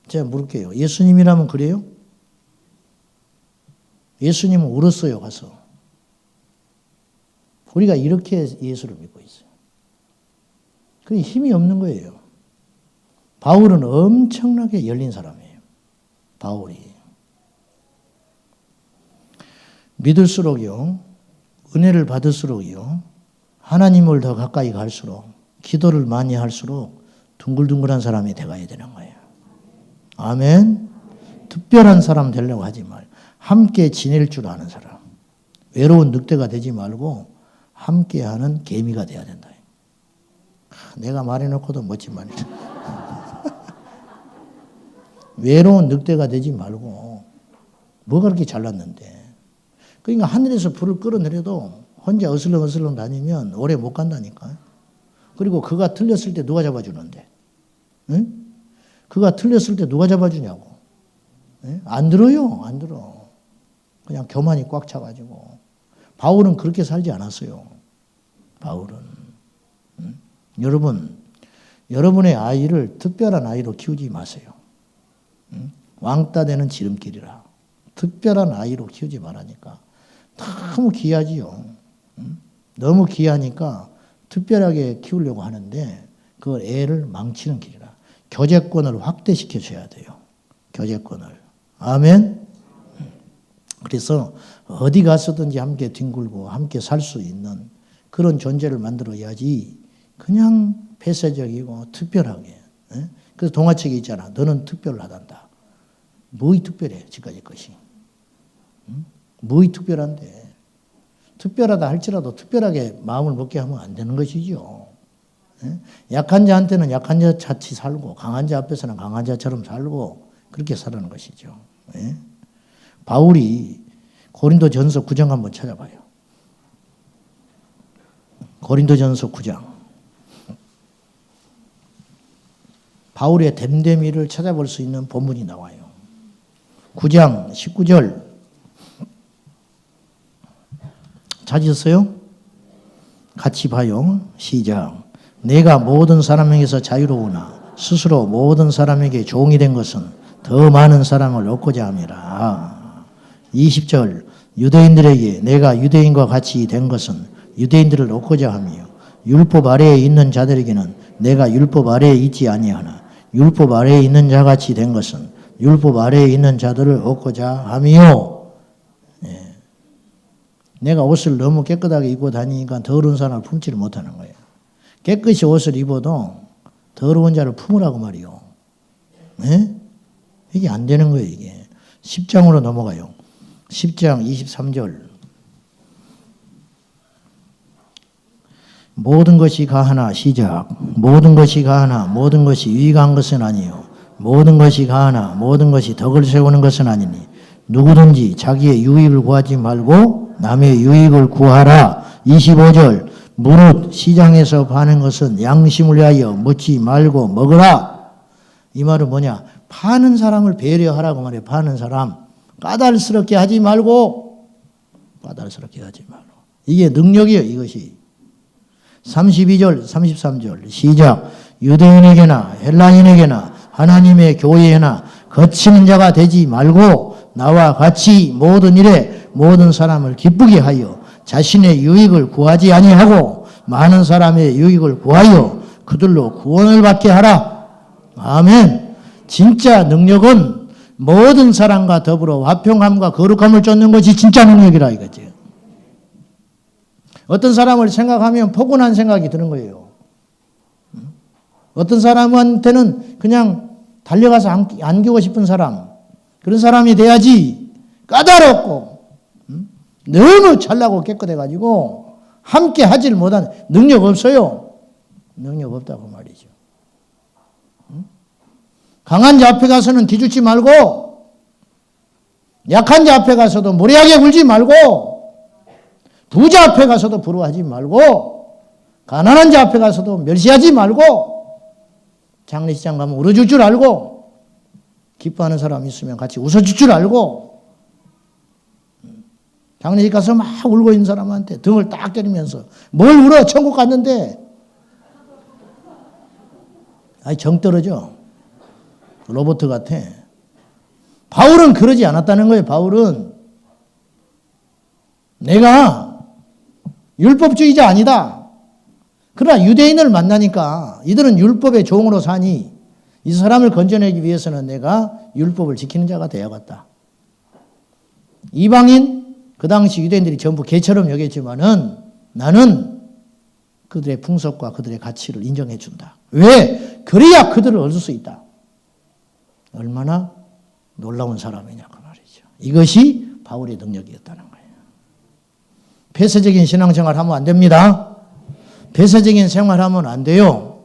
Speaker 1: 제가 물을게요. 예수님이라면 그래요? 예수님은 울었어요, 가서. 우리가 이렇게 예수를 믿고 있어요. 그게 힘이 없는 거예요. 바울은 엄청나게 열린 사람이에요. 바울이. 믿을수록요, 은혜를 받을수록요, 하나님을 더 가까이 갈수록, 기도를 많이 할수록 둥글둥글한 사람이 돼가야 되는 거예요. 아멘. 특별한 사람 되려고 하지 말고 함께 지낼 줄 아는 사람. 외로운 늑대가 되지 말고 함께하는 개미가 돼야 된다. 내가 말해놓고도 멋진 말이다. 외로운 늑대가 되지 말고 뭐가 그렇게 잘났는데. 그러니까 하늘에서 불을 끌어내려도 혼자 어슬렁어슬렁 다니면 오래 못 간다니까. 그리고 그가 틀렸을 때 누가 잡아주는데? 응? 그가 틀렸을 때 누가 잡아주냐고. 응? 안 들어요. 안 들어. 그냥 교만이 꽉 차가지고. 바울은 그렇게 살지 않았어요. 바울은. 응? 여러분, 여러분의 아이를 특별한 아이로 키우지 마세요. 응? 왕따 되는 지름길이라. 특별한 아이로 키우지 말라니까. 너무 귀하지요. 응? 너무 귀하니까 특별하게 키우려고 하는데 그 애를 망치는 길이라. 교제권을 확대시켜 줘야 돼요. 교제권을. 아멘. 그래서 어디 가서든지 함께 뒹굴고 함께 살 수 있는 그런 존재를 만들어야지 그냥 폐쇄적이고 특별하게. 그래서 동화책이 있잖아. 너는 특별하단다. 뭐이 특별해 지금까지 것이. 뭐이 특별한데. 특별하다 할지라도 특별하게 마음을 먹게 하면 안 되는 것이죠. 약한 자한테는 약한 자 같이 살고 강한 자 앞에서는 강한 자처럼 살고 그렇게 살아는 것이죠. 바울이 고린도전서 9장 한번 찾아봐요. 고린도전서 9장. 바울의 됨됨이를 찾아볼 수 있는 본문이 나와요. 9장 19절. 찾으셨어요? 같이 봐요. 시작. 내가 모든 사람에게서 자유로우나 스스로 모든 사람에게 종이 된 것은 더 많은 사람을 얻고자 함이라. 20절. 유대인들에게 내가 유대인과 같이 된 것은 유대인들을 얻고자 함이요. 율법 아래에 있는 자들에게는 내가 율법 아래에 있지 아니하나 율법 아래에 있는 자같이 된 것은 율법 아래에 있는 자들을 얻고자 함이요. 내가 옷을 너무 깨끗하게 입고 다니니까 더러운 사람을 품지를 못하는 거예요. 깨끗이 옷을 입어도 더러운 자를 품으라고 말이요. 이게 안 되는 거예요, 이게. 10장으로 넘어가요. 10장 23절. 모든 것이 가하나 시작. 모든 것이 가하나 모든 것이 유익한 것은 아니요. 모든 것이 가하나 모든 것이 덕을 세우는 것은 아니니 누구든지 자기의 유익을 구하지 말고 남의 유익을 구하라. 25절. 무릇 시장에서 파는 것은 양심을 위하여 묻지 말고 먹으라. 이 말은 뭐냐? 파는 사람을 배려하라고 말해요. 파는 사람. 까다롭게 하지 말고. 까다롭게 하지 말고. 이게 능력이에요, 이것이. 32절, 33절. 시작. 유대인에게나 헬라인에게나 하나님의 교회에나 거치는 자가 되지 말고 나와 같이 모든 일에 모든 사람을 기쁘게 하여 자신의 유익을 구하지 아니하고 많은 사람의 유익을 구하여 그들로 구원을 받게 하라. 아멘. 진짜 능력은 모든 사람과 더불어 화평함과 거룩함을 쫓는 것이 진짜 능력이라 이거지. 어떤 사람을 생각하면 포근한 생각이 드는 거예요. 어떤 사람한테는 그냥 달려가서 안기고 싶은 사람, 그런 사람이 돼야지. 까다롭고 너무 잘나고 깨끗해가지고 함께 하질 못한 능력 없어요. 능력 없다고 말이죠. 강한 자 앞에 가서는 기죽지 말고 약한 자 앞에 가서도 무례하게 굴지 말고 부자 앞에 가서도 부러워하지 말고 가난한 자 앞에 가서도 멸시하지 말고 장례식장 가면 울어줄 줄 알고 기뻐하는 사람 있으면 같이 웃어줄 줄 알고 장례식 가서 막 울고 있는 사람한테 등을 딱 때리면서 뭘 울어? 천국 갔는데. 아니 정 떨어져. 로봇 같아. 바울은 그러지 않았다는 거예요. 바울은 내가 율법주의자 아니다. 그러나 유대인을 만나니까 이들은 율법의 종으로 사니 이 사람을 건져내기 위해서는 내가 율법을 지키는 자가 되어야겠다. 이방인 그 당시 유대인들이 전부 개처럼 여겼지만은 나는 그들의 풍속과 그들의 가치를 인정해 준다. 왜? 그래야 그들을 얻을 수 있다. 얼마나 놀라운 사람이냐고 말이죠. 이것이 바울의 능력이었다는 거예요. 폐쇄적인 신앙생활 하면 안 됩니다. 폐쇄적인 생활하면 안 돼요.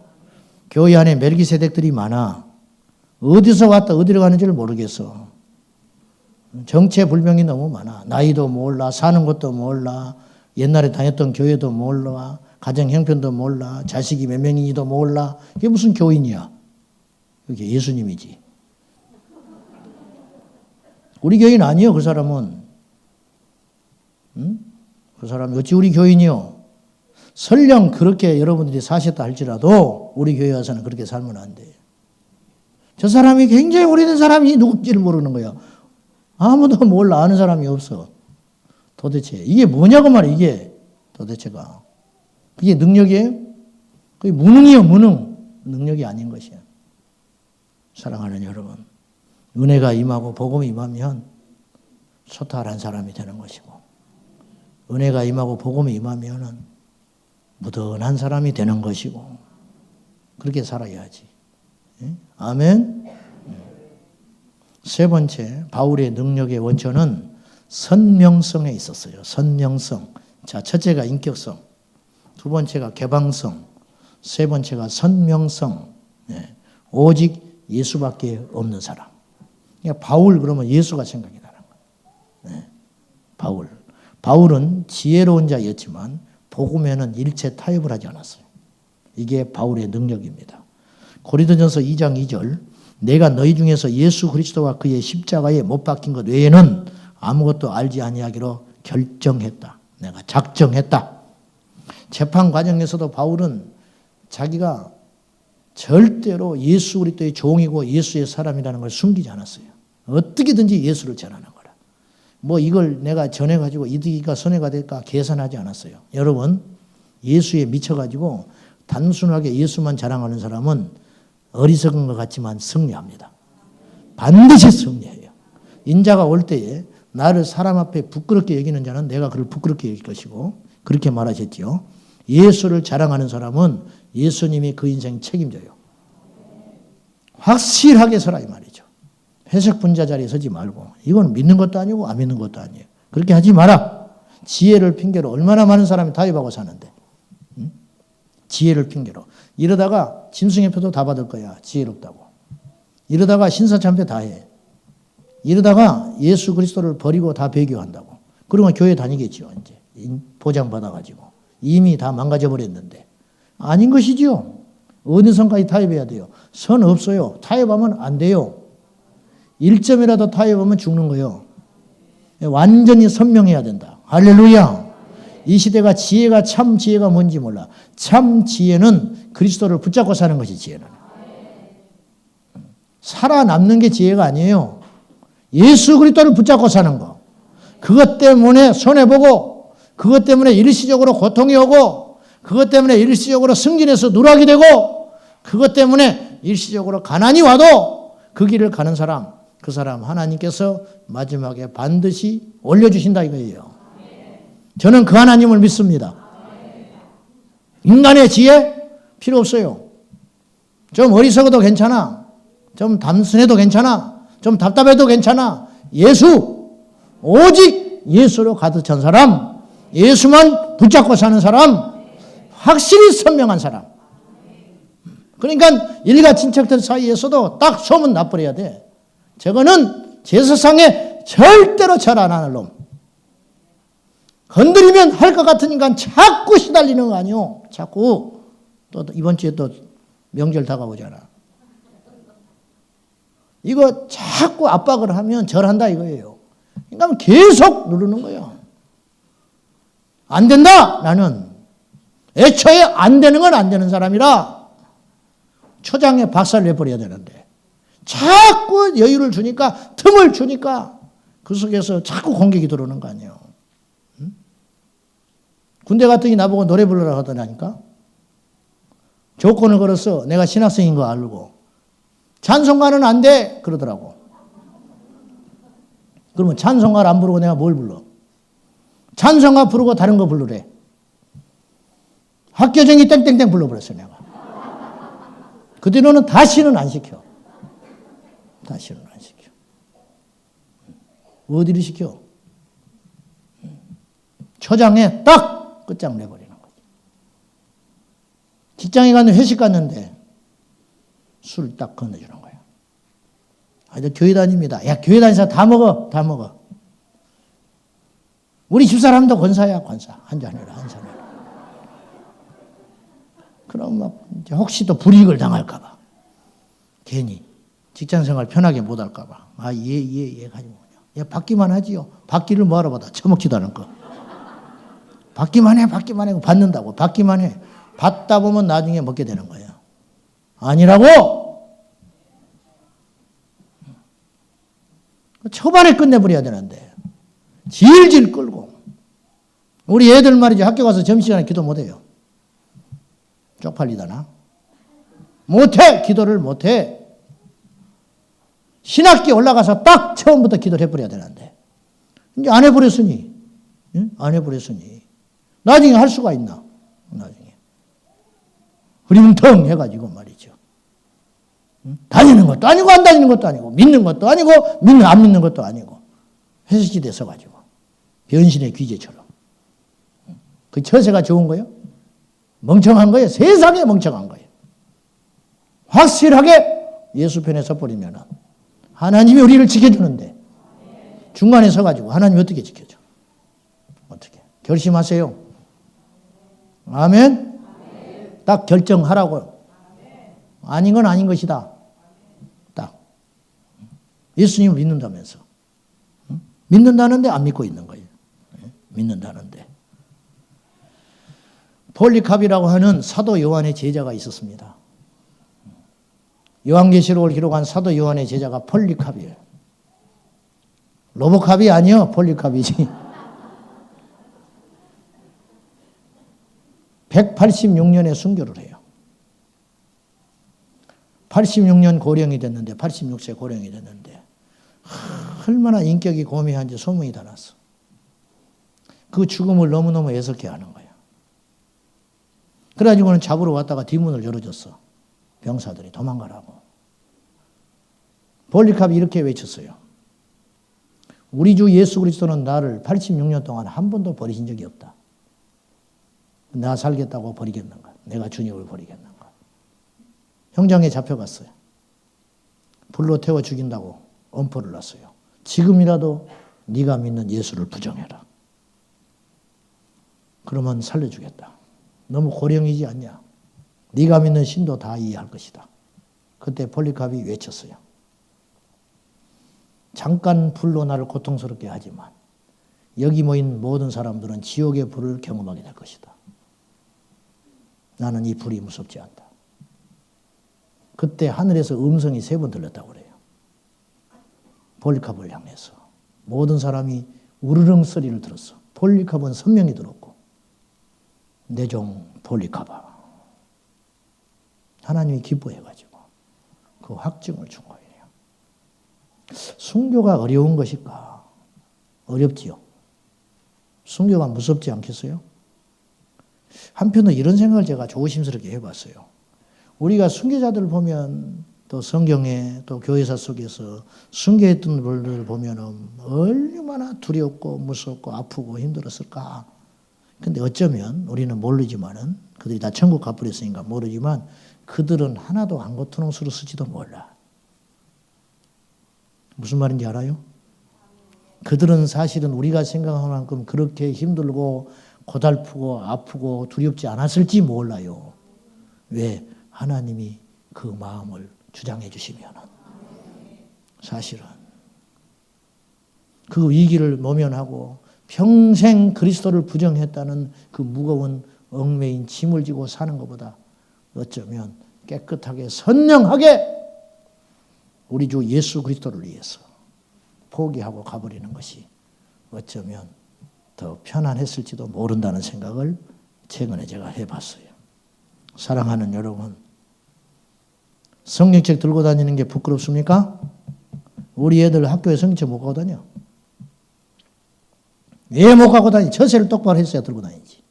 Speaker 1: 교회 안에 멜기세덱들이 많아. 어디서 왔다 어디로 가는지를 모르겠어. 정체불명이 너무 많아. 나이도 몰라, 사는 것도 몰라, 옛날에 다녔던 교회도 몰라, 가정 형편도 몰라, 자식이 몇 명인지도 몰라. 이게 무슨 교인이야? 이게 예수님이지. 우리 교인 아니요, 그 사람은. 응? 그 사람이 어찌 우리 교인이요? 설령 그렇게 여러분들이 사셨다 할지라도 우리 교회 와서는 그렇게 살면 안 돼요. 저 사람이 굉장히 오래된 사람이 누군지를 모르는 거야. 아무도 몰라. 아는 사람이 없어. 도대체 이게 뭐냐고 말이야. 이게 도대체가. 그게 능력이에요? 그게 무능이요. 무능. 능력이 아닌 것이야. 사랑하는 여러분. 은혜가 임하고 복음이 임하면 소탈한 사람이 되는 것이고, 은혜가 임하고 복음이 임하면 무던한 사람이 되는 것이고, 그렇게 살아야지. 아멘. 세 번째, 바울의 능력의 원천은 선명성에 있었어요. 선명성. 자, 첫째가 인격성, 두 번째가 개방성, 세 번째가 선명성. 오직 예수밖에 없는 사람. 그러니까 바울 그러면 예수가 생각이 나는 거예요. 바울은 지혜로운 자였지만 복음에는 일체 타협을 하지 않았어요. 이게 바울의 능력입니다. 고린도전서 2장 2절, 내가 너희 중에서 예수 그리스도와 그의 십자가에 못 박힌 것 외에는 아무것도 알지 아니하기로 결정했다. 내가 작정했다. 재판 과정에서도 바울은 자기가 절대로 예수 그리스도의 종이고 예수의 사람이라는 걸 숨기지 않았어요. 어떻게든지 예수를 전하는 거라. 뭐 이걸 내가 전해가지고 이득이가 손해가 될까 계산하지 않았어요. 여러분, 예수에 미쳐가지고 단순하게 예수만 자랑하는 사람은 어리석은 것 같지만 승리합니다. 반드시 승리해요. 인자가 올 때에 나를 사람 앞에 부끄럽게 여기는 자는 내가 그를 부끄럽게 여길 것이고, 그렇게 말하셨지요. 예수를 자랑하는 사람은 예수님이 그 인생 책임져요. 확실하게 서라 이 말이죠. 회색 분자 자리에 서지 말고, 이건 믿는 것도 아니고 안 믿는 것도 아니에요. 그렇게 하지 마라. 지혜를 핑계로 얼마나 많은 사람이 타협하고 사는데, 지혜를 핑계로. 이러다가 짐승의표도 다 받을 거야. 지혜롭다고. 이러다가 신사참배 다 해. 이러다가 예수 그리스도를 버리고 다 배교한다고. 그러면 교회 다니겠죠. 이제 보장받아가지고. 이미 다 망가져버렸는데. 아닌 것이지요. 어느 선까지 타협해야 돼요? 선 없어요. 타협하면 안 돼요. 1점이라도 타협하면 죽는 거예요. 완전히 선명해야 된다. 할렐루야. 이 시대가 지혜가 참 지혜가 뭔지 몰라. 참 지혜는 그리스도를 붙잡고 사는 것이 지혜는. 살아남는 게 지혜가 아니에요. 예수 그리스도를 붙잡고 사는 거. 그것 때문에 손해보고, 그것 때문에 일시적으로 고통이 오고, 그것 때문에 일시적으로 승진해서 누락이 되고, 그것 때문에 일시적으로 가난이 와도 그 길을 가는 사람, 그 사람 하나님께서 마지막에 반드시 올려주신다 이거예요. 저는 그 하나님을 믿습니다. 인간의 지혜 필요 없어요. 좀 어리석어도 괜찮아. 좀 단순해도 괜찮아. 좀 답답해도 괜찮아. 예수, 오직 예수로 가득 찬 사람, 예수만 붙잡고 사는 사람, 확실히 선명한 사람. 그러니까 일가 친척들 사이에서도 딱 소문 나버려야 돼. 저거는 제 세상에 절대로 절 안 하는 놈. 건드리면 할 것 같으니까 자꾸 시달리는 거 아니오. 자꾸. 또 이번 주에 또 명절 다가오잖아. 이거 자꾸 압박을 하면 절한다 이거예요. 그러니까 계속 누르는 거예요. 안 된다 나는. 애초에 안 되는 건 안 되는 사람이라 초장에 박살 내버려야 되는데 자꾸 여유를 주니까, 틈을 주니까 그 속에서 자꾸 공격이 들어오는 거 아니에요. 군대 갔더니 나보고 노래 부르라 하더라니까. 조건을 걸었어. 내가 신학생인 거 알고. 찬송가는 안 돼 그러더라고. 그러면 찬송가를 안 부르고 내가 뭘 불러? 찬송가 부르고 다른 거 부르래. 학교정이 땡땡땡 불러버렸어 내가. 그 뒤로는 다시는 안 시켜. 다시는 안 시켜. 어디를 시켜? 초장에 딱 끝장내버리는 거지. 직장에 갔는데 회식 갔는데 술 딱 건네주는 거야. 아, 저 교회 다닙니다. 야, 교회 다니면서 다 먹어. 다 먹어. 우리 집사람도 권사야, 권사. 한잔 해라, 한잔 해라. 그럼 막 혹시 또 불이익을 당할까봐. 괜히 직장생활 편하게 못할까봐. 아, 예, 가지고. 야, 받기만 하지요. 받기를 뭐하러 받아? 처먹지도 않을 거. 받기만 해. 받는다고. 받기만 해. 받다 보면 나중에 먹게 되는 거야. 아니라고! 초반에 끝내버려야 되는데. 질질 끌고. 우리 애들 말이죠. 학교 가서 점심시간에 기도 못해요. 쪽팔리다나? 못해! 기도를 못해! 신학기에 올라가서 딱 처음부터 기도를 해버려야 되는데 이제 안 해버렸으니 안 해버렸으니 나중에 할 수가 있나? 나중에 흐리뭉텅 해가지고 말이죠. 다니는 것도 아니고 안 다니는 것도 아니고 믿는 것도 아니고 안 믿는 것도 아니고 회색지대에 서가지고 변신의 귀재처럼. 그 처세가 좋은 거예요? 멍청한 거예요? 세상에 멍청한 거예요. 확실하게 예수 편에 서버리면 하나님이 우리를 지켜주는데 중간에 서가지고 하나님이 어떻게 지켜줘? 어떻게? 결심하세요. 아멘? 딱 결정하라고요. 아닌 건 아닌 것이다. 딱. 예수님을 믿는다면서. 믿는다는데 안 믿고 있는 거예요. 믿는다는데. 폴리캅이라고 하는 사도 요한의 제자가 있었습니다. 요한계시록을 기록한 사도 요한의 제자가 폴리캅이에요. 로보캅이 아니요, 폴리캅이지. 186년에 순교를 해요. 86년 고령이 됐는데, 86세 고령이 됐는데, 얼마나 인격이 고매한지 소문이 다 났어. 그 죽음을 너무너무 애석해 하는 거야. 그래가지고는 잡으러 왔다가 뒷문을 열어줬어. 병사들이 도망가라고. 폴리캅이 이렇게 외쳤어요. 우리 주 예수 그리스도는 나를 86년 동안 한 번도 버리신 적이 없다. 나 살겠다고 버리겠는가? 내가 주님을 버리겠는가? 형장에 잡혀갔어요. 불로 태워 죽인다고 엄포를 놨어요. 지금이라도 네가 믿는 예수를 부정해라. 그러면 살려주겠다. 너무 고령이지 않냐? 네가 믿는 신도 다 이해할 것이다. 그때 폴리캅이 외쳤어요. 잠깐 불로 나를 고통스럽게 하지만 여기 모인 모든 사람들은 지옥의 불을 경험하게 될 것이다. 나는 이 불이 무섭지 않다. 그때 하늘에서 음성이 3번 들렸다고 그래요. 폴리캅을 향해서. 모든 사람이 우르릉 소리를 들었어. 폴리캅은 선명히 들었고 내 종 폴리캅아. 하나님이 기뻐해가지고 그 확증을 준 거예요. 순교가 어려운 것일까? 어렵지요. 순교가 무섭지 않겠어요? 한편으로 이런 생각을 제가 조심스럽게 해봤어요. 우리가 순교자들을 보면 또 성경에 또 교회사 속에서 순교했던 분들을 보면 얼마나 두렵고 무섭고 아프고 힘들었을까. 근데 어쩌면 우리는 모르지만은 그들이 다 천국 가버렸으니까 모르지만 그들은 하나도 안 고통스러웠을지도 몰라. 무슨 말인지 알아요? 그들은 사실은 우리가 생각하는 만큼 그렇게 힘들고 고달프고 아프고 두렵지 않았을지 몰라요. 왜? 하나님이 그 마음을 주장해 주시면 사실은 그 위기를 모면하고 평생 그리스도를 부정했다는 그 무거운 얽매인 짐을 지고 사는 것보다 어쩌면 깨끗하게 선명하게 우리 주 예수 그리스도를 위해서 포기하고 가버리는 것이 어쩌면 더 편안했을지도 모른다는 생각을 최근에 제가 해봤어요. 사랑하는 여러분, 성경책 들고 다니는 게 부끄럽습니까? 우리 애들 학교에 성경책 못 가고 다녀. 왜 못 가고 다니? 처세를 똑바로 했어야 들고 다니지.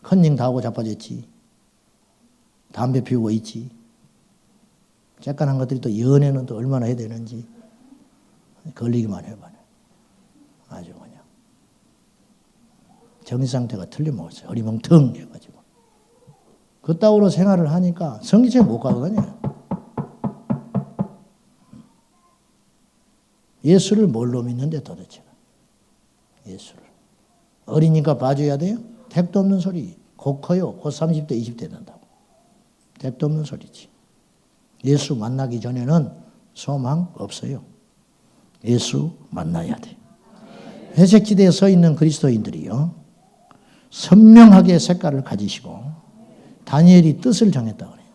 Speaker 1: 컨닝 다 하고 자빠졌지. 담배 피우고 있지. 쬐깐한 것들이 또 연애는 또 얼마나 해야 되는지 걸리기만 해봐요. 아주 그냥 정신상태가 틀림없어요. 어리멍텅 해가지고. 그따위로 생활을 하니까 성경책 못 가고 다녀요. 예수를 뭘로 믿는데 도대체. 예수를. 어리니까 봐줘야 돼요? 택도 없는 소리. 곧 커요. 곧 30대, 20대 된다고. 택도 없는 소리지. 예수 만나기 전에는 소망 없어요. 예수 만나야 돼. 회색지대에 서 있는 그리스도인들이요. 선명하게 색깔을 가지시고 다니엘이 뜻을 정했다고 그래요.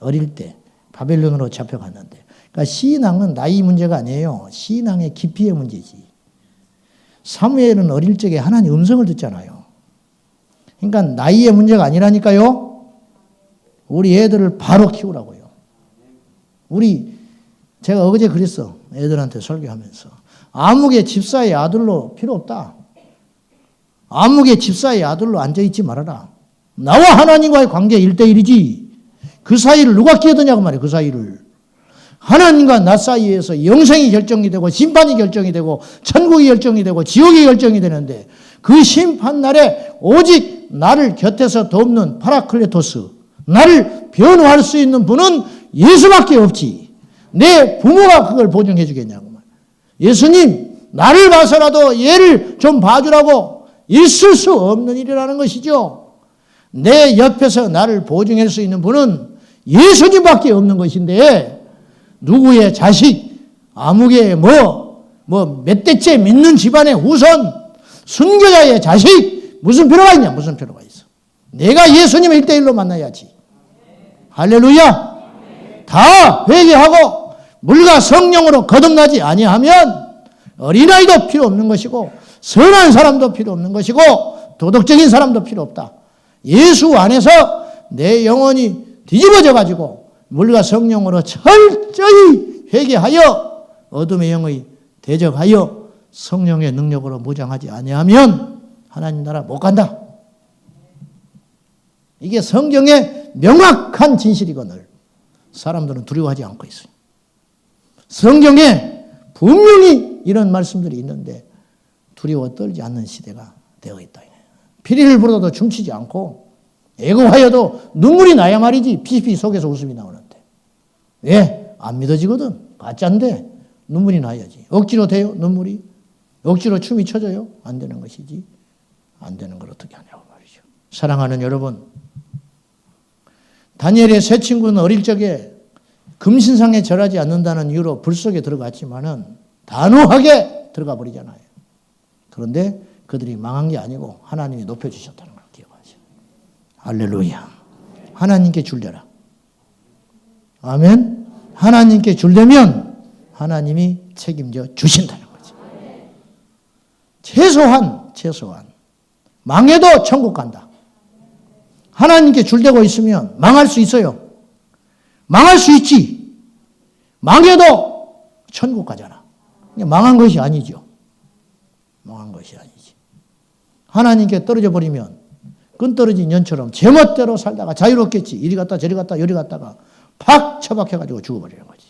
Speaker 1: 어릴 때 바벨론으로 잡혀갔는데. 그러니까 신앙은 나이 문제가 아니에요. 신앙의 깊이의 문제지. 사무엘은 어릴 적에 하나님 음성을 듣잖아요. 그러니까 나이의 문제가 아니라니까요. 우리 애들을 바로 키우라고요. 우리 제가 어제 그랬어. 애들한테 설교하면서. 아무개 집사의 아들로 필요 없다. 아무개 집사의 아들로 앉아있지 말아라. 나와 하나님과의 관계 1대1이지. 그 사이를 누가 끼어드냐고 말이야. 그 사이를. 하나님과 나 사이에서 영생이 결정이 되고 심판이 결정이 되고 천국이 결정이 되고 지옥이 결정이 되는데 그 심판날에 오직 나를 곁에서 돕는 파라클레토스, 나를 변호할 수 있는 분은 예수밖에 없지. 내 부모가 그걸 보증해 주겠냐고 말이야. 예수님, 나를 봐서라도 얘를 좀 봐주라고 있을 수 없는 일이라는 것이죠. 내 옆에서 나를 보증할 수 있는 분은 예수님밖에 없는 것인데 누구의 자식, 아무개 몇 대째 믿는 집안의 후손, 순교자의 자식 무슨 필요가 있냐? 무슨 필요가 있어? 내가 예수님을 1대1로 만나야지. 할렐루야. 다 회개하고 물과 성령으로 거듭나지 아니하면 어린아이도 필요 없는 것이고 선한 사람도 필요 없는 것이고 도덕적인 사람도 필요 없다. 예수 안에서 내 영혼이 뒤집어져 가지고 물과 성령으로 철저히 회개하여 어둠의 영의 대적하여 성령의 능력으로 무장하지 아니하면 하나님 나라 못 간다. 이게 성경의 명확한 진실이거늘 사람들은 두려워하지 않고 있어요. 성경에 분명히 이런 말씀들이 있는데 두려워 떨지 않는 시대가 되어 있다. 피리를 불어도 춤추지 않고 애고하여도 눈물이 나야 말이지 피피 속에서 웃음이 나오는데 왜? 안 믿어지거든. 가짜인데 눈물이 나야지. 억지로 돼요? 눈물이? 억지로 춤이 춰져요? 안 되는 것이지. 안 되는 걸 어떻게 하냐고 말이죠. 사랑하는 여러분, 다니엘의 세 친구는 어릴 적에 금신상에 절하지 않는다는 이유로 불 속에 들어갔지만은 단호하게 들어가 버리잖아요. 그런데 그들이 망한 게 아니고 하나님이 높여주셨다는 걸 기억하세요. 할렐루야. 하나님께 줄려라. 아멘. 하나님께 줄려면 하나님이 책임져 주신다는 거지. 최소한 망해도 천국 간다. 하나님께 줄대고 있으면 망할 수 있어요. 망할 수 있지. 망해도 천국 가잖아. 망한 것이 아니죠. 망한 것이 아니지. 하나님께 떨어져 버리면 끈 떨어진 연처럼 제멋대로 살다가 자유롭겠지. 이리 갔다 저리 갔다 요리 갔다가 팍 처박혀가지고 죽어버리는 거지.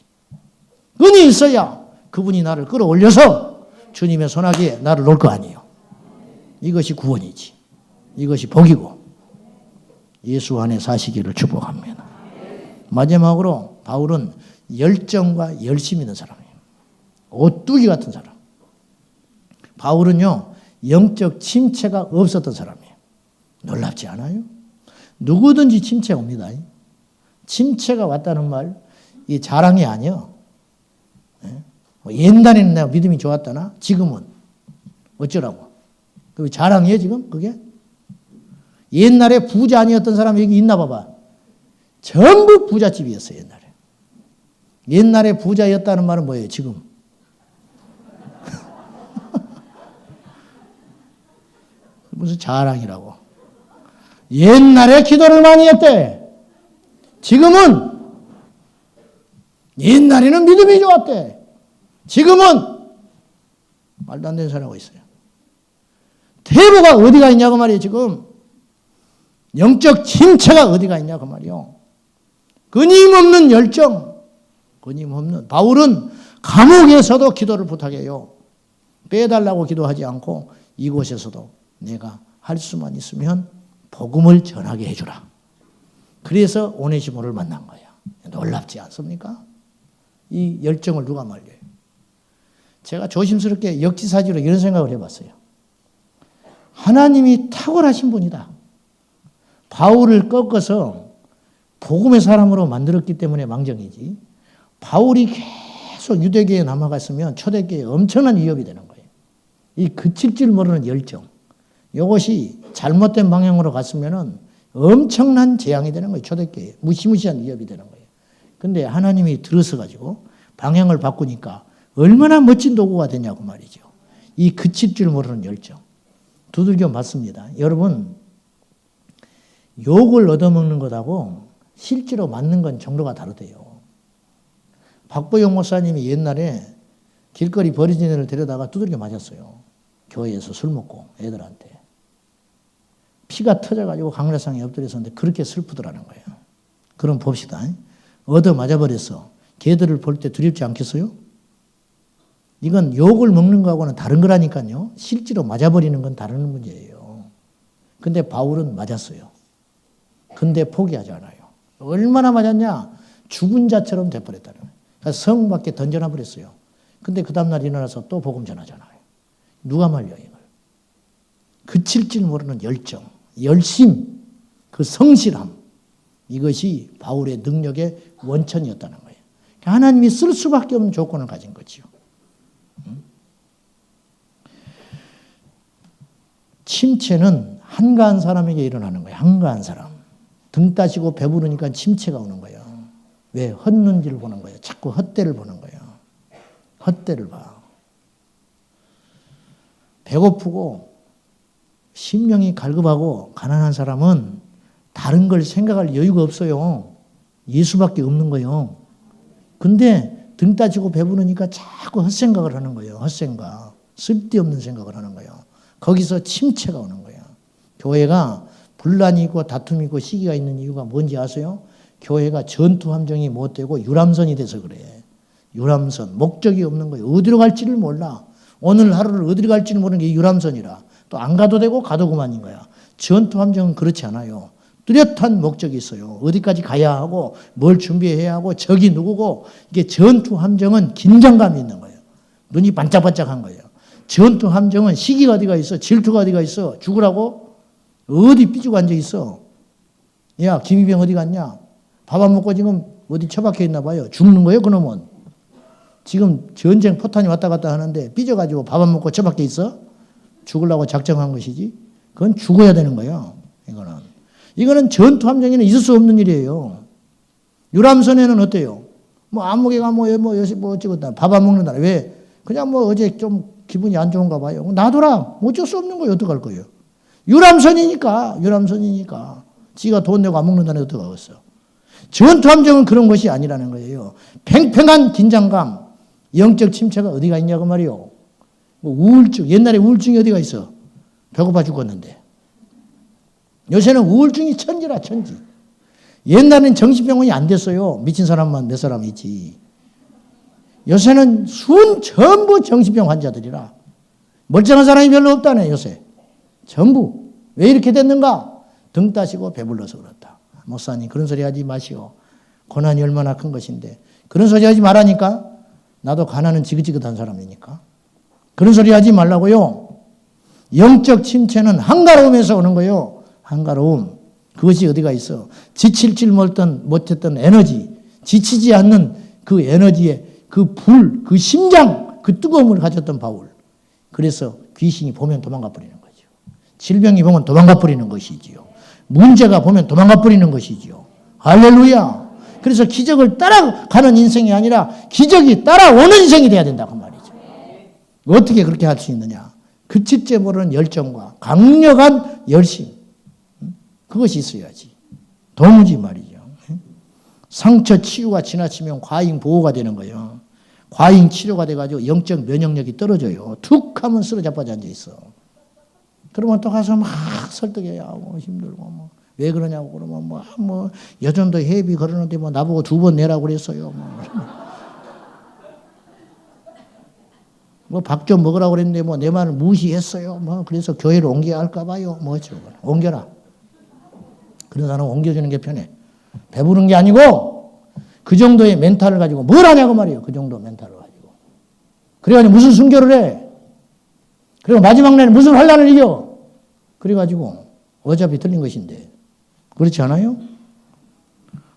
Speaker 1: 끈이 있어야 그분이 나를 끌어올려서 주님의 손아귀에 나를 놓을 거 아니에요. 이것이 구원이지. 이것이 복이고 예수 안에 사시기를 축복합니다. 마지막으로 바울은 열정과 열심이 있는 사람이에요. 오뚜기 같은 사람. 바울은요, 영적 침체가 없었던 사람이에요. 놀랍지 않아요? 누구든지 침체 옵니다. 침체가 왔다는 말, 이 자랑이 아니에요. 옛날에는 내가 믿음이 좋았다나? 지금은 어쩌라고? 그게 자랑이에요, 지금? 그게? 옛날에 부자 아니었던 사람 여기 있나 봐봐. 전부 부잣집이었어요, 옛날에. 옛날에 부자였다는 말은 뭐예요, 지금? 무슨 자랑이라고. 옛날에 기도를 많이 했대. 지금은 옛날에는 믿음이 좋았대. 지금은 말도 안 되는 소리 하고 있어요. 태보가 어디가 있냐고 말이에요, 지금. 영적 침체가 어디가 있냐고 말이에요. 끊임없는 열정, 끊임없는. 바울은 감옥에서도 기도를 부탁해요. 빼달라고 기도하지 않고 이곳에서도 내가 할 수만 있으면 복음을 전하게 해주라. 그래서 오네시모를 만난 거야. 놀랍지 않습니까? 이 열정을 누가 말려요? 제가 조심스럽게 역지사지로 이런 생각을 해봤어요. 하나님이 탁월하신 분이다. 바울을 꺾어서 복음의 사람으로 만들었기 때문에 망정이지. 바울이 계속 유대교에 남아갔으면 초대교회에 엄청난 위협이 되는 거예요. 이 그칠 줄 모르는 열정. 이것이 잘못된 방향으로 갔으면 엄청난 재앙이 되는 거예요. 초대교회에. 무시무시한 위협이 되는 거예요. 근데 하나님이 들어서가지고 방향을 바꾸니까 얼마나 멋진 도구가 되냐고 말이죠. 이 그칠 줄 모르는 열정. 두들겨 맞습니다. 여러분, 욕을 얻어먹는 것하고 실제로 맞는 건 정도가 다르대요. 박보영 목사님이 옛날에 길거리 버려진 애를 데려다가 두들겨 맞았어요. 교회에서 술 먹고 애들한테. 피가 터져가지고 강례상에 엎드렸었는데 그렇게 슬프더라는 거예요. 그럼 봅시다. 얻어 맞아버렸어. 걔들을 볼 때 두렵지 않겠어요? 이건 욕을 먹는 거하고는 다른 거라니까요. 실제로 맞아버리는 건 다른 문제예요. 근데 바울은 맞았어요. 근데 포기하지 않아요. 얼마나 맞았냐? 죽은 자처럼 돼버렸다는 거예요. 그래서 성 밖에 던져놔 버렸어요. 근데 그 다음날 일어나서 또 복음 전하잖아요. 누가 말려 이걸? 그칠 줄 모르는 열정, 열심, 그 성실함, 이것이 바울의 능력의 원천이었다는 거예요. 하나님이 쓸 수밖에 없는 조건을 가진 거지요. 침체는 한가한 사람에게 일어나는 거예요. 한가한 사람. 등 따시고 배부르니까 침체가 오는 거예요. 왜? 헛눈질을 보는 거예요. 자꾸 헛되를 보는 거예요. 헛되를 봐. 배고프고 심령이 갈급하고 가난한 사람은 다른 걸 생각할 여유가 없어요. 예수밖에 없는 거예요. 근데 등 따지고 배부르니까 자꾸 헛생각을 하는 거예요. 헛생각. 쓸데없는 생각을 하는 거예요. 거기서 침체가 오는 거예요. 교회가 분란이 있고 다툼이 있고 시기가 있는 이유가 뭔지 아세요? 교회가 전투 함정이 못 되고 유람선이 돼서 그래. 유람선. 목적이 없는 거예요. 어디로 갈지를 몰라. 오늘 하루를 어디로 갈지를 모르는 게 유람선이라. 또 안 가도 되고 가도 그만인 거야. 전투 함정은 그렇지 않아요. 뚜렷한 목적이 있어요. 어디까지 가야 하고 뭘 준비해야 하고 적이 누구고 이게 전투 함정은 긴장감이 있는 거예요. 눈이 반짝반짝한 거예요. 전투 함정은 시기가 어디가 있어? 질투가 어디가 있어? 죽으라고? 어디 삐죽 앉아 있어? 야, 김희병 어디 갔냐? 밥 안 먹고 지금 어디 처박혀 있나 봐요. 죽는 거예요, 그놈은. 지금 전쟁 포탄이 왔다 갔다 하는데 삐져가지고 밥 안 먹고 처박혀 있어? 죽으려고 작정한 것이지? 그건 죽어야 되는 거예요, 이거는 전투 함정에는 있을 수 없는 일이에요. 유람선에는 어때요? 뭐 아무개가 뭐 어쩌겠다. 밥 안 먹는다. 왜? 그냥 뭐 어제 좀 기분이 안 좋은가 봐요. 놔둬라. 어쩔 수 없는 거예요. 어떡할 거예요? 유람선이니까. 지가 돈 내고 안 먹는다는 어떡하겠어. 전투 함정은 그런 것이 아니라는 거예요. 팽팽한 긴장감, 영적 침체가 어디가 있냐고 말이요. 뭐 우울증, 옛날에 우울증이 어디가 있어? 배고파 죽었는데. 요새는 우울증이 천지라, 천지. 옛날엔 정신병원이 안 됐어요. 미친 사람만 몇 사람 있지. 요새는 전부 정신병 환자들이라. 멀쩡한 사람이 별로 없다네, 요새. 전부. 왜 이렇게 됐는가? 등 따시고 배불러서 그렇다. 목사님, 그런 소리 하지 마시오. 고난이 얼마나 큰 것인데. 그런 소리 하지 말라니까. 나도 가난은 지긋지긋한 사람이니까. 그런 소리 하지 말라고요. 영적 침체는 한가로움에서 오는 거예요. 한가로움. 그것이 어디가 있어? 지칠 줄 못했던 에너지, 지치지 않는 그 에너지의 그 불, 그 심장, 그 뜨거움을 가졌던 바울. 그래서 귀신이 보면 도망가 버리는 거죠. 질병이 보면 도망가 버리는 것이지요. 문제가 보면 도망가 버리는 것이지요. 할렐루야. 그래서 기적을 따라가는 인생이 아니라 기적이 따라오는 인생이 돼야 된다고 말이죠. 어떻게 그렇게 할 수 있느냐? 그칠째 모르는 열정과 강력한 열심. 그것이 있어야지. 도무지 말이죠. 상처 치유가 지나치면 과잉 보호가 되는 거예요. 과잉 치료가 돼가지고 영적 면역력이 떨어져요. 툭 하면 쓰러져 앉아 있어. 그러면 또 가서 막 설득해야 하고 힘들고 뭐. 왜 그러냐고 그러면 뭐 여전도 회비 걸었는데 뭐 나보고 2번 내라고 그랬어요. 뭐 밥 좀 먹으라고 그랬는데 뭐 내 말을 무시했어요. 뭐 그래서 교회를 옮겨야 할까 봐요. 뭐 어쩌고 옮겨라. 그런 사람은 옮겨주는 게 편해. 배부른 게 아니고 그 정도의 멘탈을 가지고 뭘 하냐고 말이에요. 그 정도 멘탈을 가지고. 그래가지고 무슨 순교를 해. 그리고 마지막 날에 무슨 환란을 이겨. 그래가지고 어차피 틀린 것인데. 그렇지 않아요?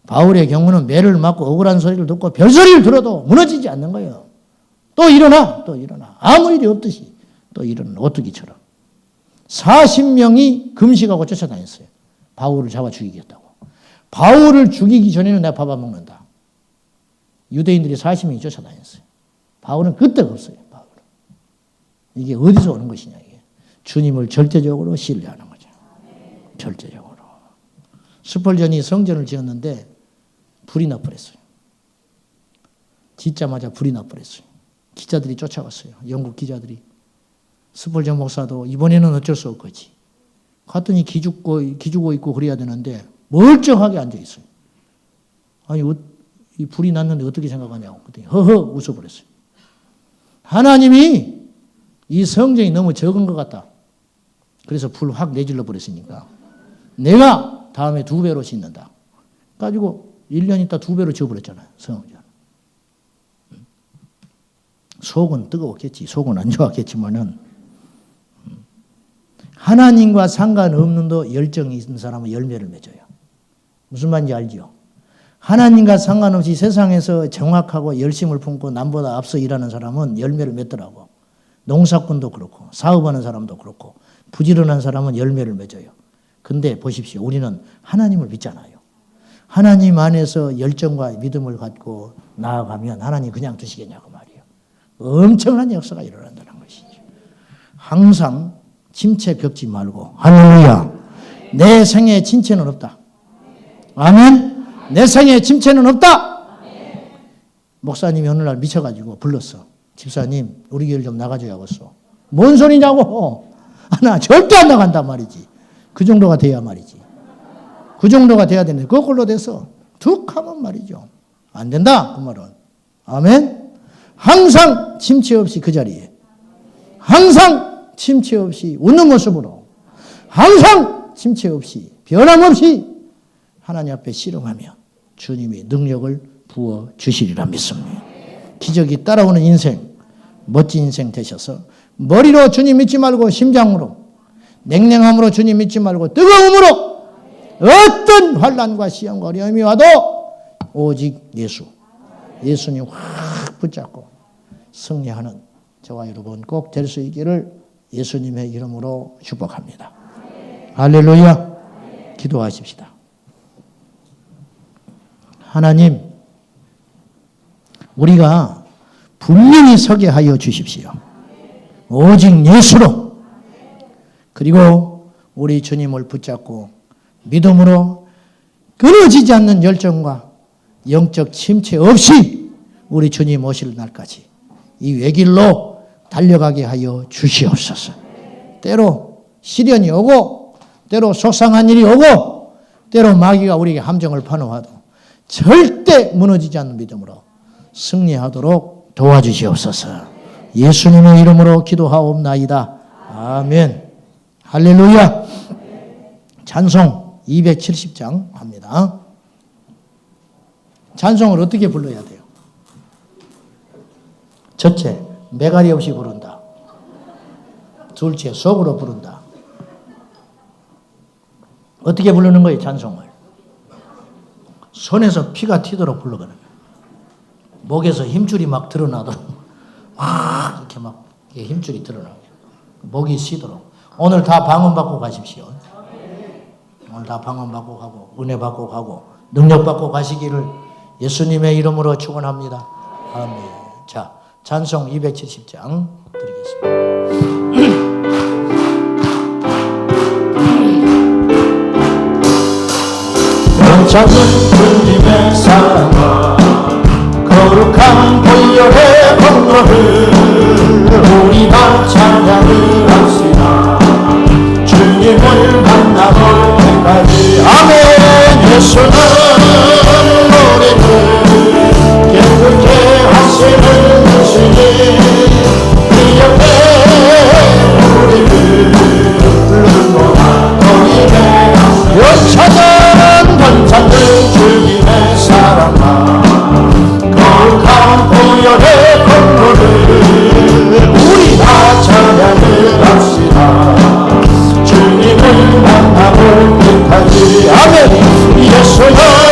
Speaker 1: 바울의 경우는 매를 맞고 억울한 소리를 듣고 별소리를 들어도 무너지지 않는 거예요. 또 일어나. 아무 일이 없듯이 또 일어나. 오뚜기처럼. 40명이 금식하고 쫓아다녔어요. 바울을 잡아 죽이겠다고. 바울을 죽이기 전에는 내가 밥 안 먹는다. 유대인들이 40명이 쫓아다녔어요. 바울은 그때가 없어요. 바울은. 이게 어디서 오는 것이냐. 이게. 주님을 절대적으로 신뢰하는 거죠. 절대적으로. 스펄전이 성전을 지었는데 불이 나버렸어요. 짓자마자 불이 나버렸어요. 기자들이 쫓아갔어요. 영국 기자들이. 스펄전 목사도 이번에는 어쩔 수 없겠지. 갔더니 기죽고 있고 그래야 되는데 멀쩡하게 앉아있어요. 아니 이 불이 났는데 어떻게 생각하냐고. 그랬더니 허허 웃어버렸어요. 하나님이 이 성전이 너무 적은 것 같다. 그래서 불 확 내질러 버렸으니까 내가 다음에 2배로 짓는다. 가지고 1년 있다 2배로 지어버렸잖아요. 성전. 속은 뜨거웠겠지. 속은 안 좋았겠지만은 하나님과 상관없는도 열정이 있는 사람은 열매를 맺어요. 무슨 말인지 알죠? 하나님과 상관없이 세상에서 정확하고 열심을 품고 남보다 앞서 일하는 사람은 열매를 맺더라고. 농사꾼도 그렇고 사업하는 사람도 그렇고 부지런한 사람은 열매를 맺어요. 근데 보십시오. 우리는 하나님을 믿잖아요. 하나님 안에서 열정과 믿음을 갖고 나아가면 하나님 그냥 두시겠냐고 말이에요. 엄청난 역사가 일어난다는 것이죠. 항상 침체 겪지 말고 할렐루야. 내 생에 침체는 없다. 아멘. 내 생에 침체는 없다. 목사님이 어느 날 미쳐가지고 불렀어. 집사님 우리 교회를 좀 나가줘야겠어. 뭔 소리냐고. 나 절대 안 나간단 말이지. 그 정도가 돼야 말이지. 그 정도가 돼야 되는데 거꾸로 돼서 툭 하면 말이죠. 안 된다 그 말은. 아멘. 항상 침체 없이 그 자리에 항상 침체 없이 웃는 모습으로 항상 침체 없이 변함없이 하나님 앞에 씨름하면 주님이 능력을 부어주시리라 믿습니다. 기적이 따라오는 인생, 멋진 인생 되셔서 머리로 주님 믿지 말고 심장으로 냉랭함으로 주님 믿지 말고 뜨거움으로 어떤 환난과 시험과 어려움이 와도 오직 예수님 확 붙잡고 승리하는 저와 여러분 꼭 될 수 있기를 예수님의 이름으로 축복합니다. 할렐루야. 기도하십시다. 하나님, 우리가 분명히 서게 하여 주십시오. 오직 예수로. 그리고 우리 주님을 붙잡고 믿음으로 끊어지지 않는 열정과 영적 침체 없이 우리 주님 오실 날까지 이 외길로 달려가게 하여 주시옵소서. 때로 시련이 오고 때로 속상한 일이 오고 때로 마귀가 우리에게 함정을 파놓아도 절대 무너지지 않는 믿음으로 승리하도록 도와주시옵소서. 예수님의 이름으로 기도하옵나이다. 아멘. 할렐루야. 찬송 270장 합니다. 찬송을 어떻게 불러야 돼요? 첫째, 매가리 없이 부른다. 둘째, 속으로 부른다. 어떻게 부르는 거예요, 찬송을? 손에서 피가 튀도록 불러가는 거예요. 목에서 힘줄이 막 드러나도록 막 이렇게 막 힘줄이 드러나요. 목이 쉬도록. 오늘 다 방언받고 가십시오. 오늘 다 방언받고 가고 은혜 받고 가고 능력 받고 가시기를 예수님의 이름으로 축원합니다. 아멘. 자, 찬송 270장 드리겠습니다.
Speaker 2: 작은 주님의 사랑과 거룩한 보혈의 공로를 우리 다 찬양을 합시다. 주님을 만나볼 때까지 아멘. 예수는 우리를 깨끗게 하시는 분이시니 그 옆에 우리를 불러와 너희의 여차전 번창을 주님의 사랑과 거룩한 보혈의 공로를 우리 다 찬양을 합시다. 주님을 만나볼 때까지 아멘. 예수는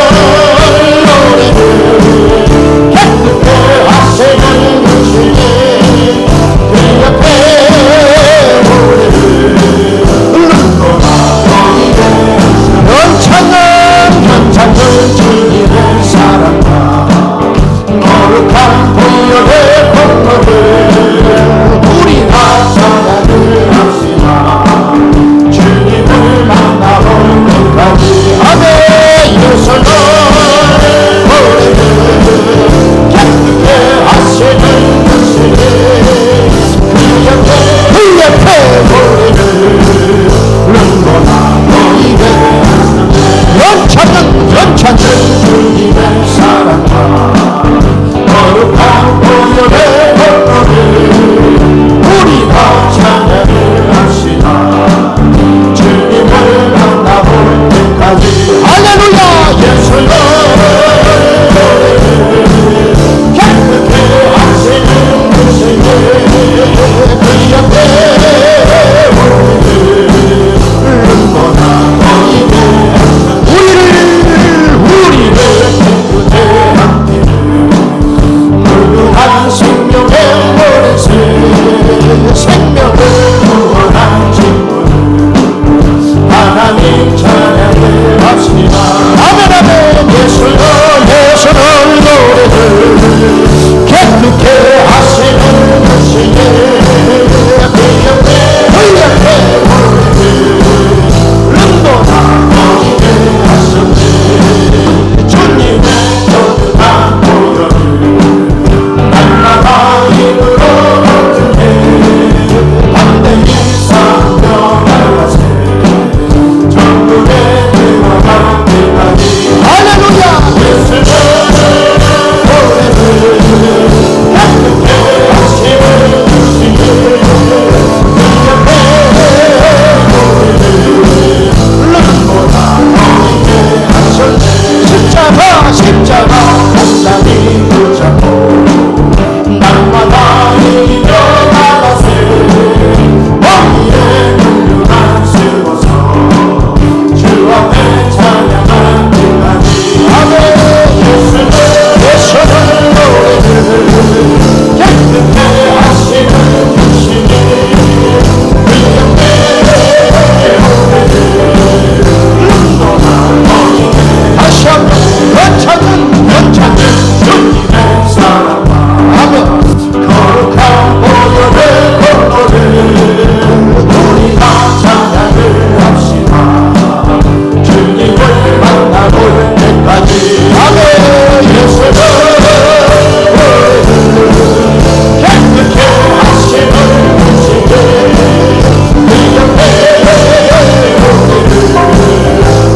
Speaker 2: 계시네 그 옆에 우리를 거나 너희는 우리를 깨끗해 함께는 무궁한 생명의 노래새 생명을 구원한 친구를 하나님 찬양을 합시다. 아멘 아멘. 예수는 노래를 깨끗게 하시는 것이네 그 옆에 눈보다 너희를 하셨네 주님의 거룩한 보혈을 날마다 입으로 얻으네 담대히 상명하세 천국에 들어갈 때까지 할렐루야. 예수는 노래를 깨끗게 하시는 주시니 그 옆에 눈보다 너희게 하셨네 십자가 목자니 붙잡고 날마다 이겨나가세 너희의 훌륭한 쓰고서 주 앞에 찬양할 때까지 아멘. 예수는 노래를 깨끗게 하시는 주시니 그 옆에 눈보다 너희게 하셨네 연차는 주님의 사랑과 아멘 거룩한 보혈의 권고를 우리 다 찬양을 합시다. 주님을 만나볼 때까지 아멘. 예수는 깨끗게 하시는 주시니 그 옆에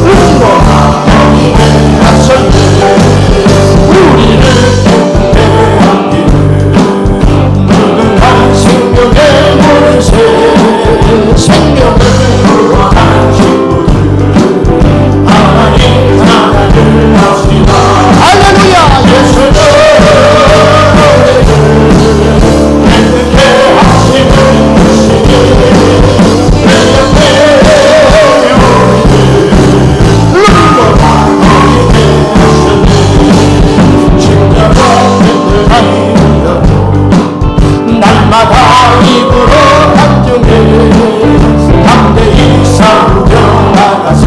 Speaker 2: 눈보다 너희게 하셨네 우리를 깨끗게 함기를 무궁한 생명의 물새 생명을 구원한 친구들 하나님 찬양을 합시다. 할렐루야. 예수는 깨끗게 하시는 주시니 그 옆에 눈보다 너희게 하셨네 십자가 든든한 무덤 날마다 입으로 간증해 담대히 싸우며 나가세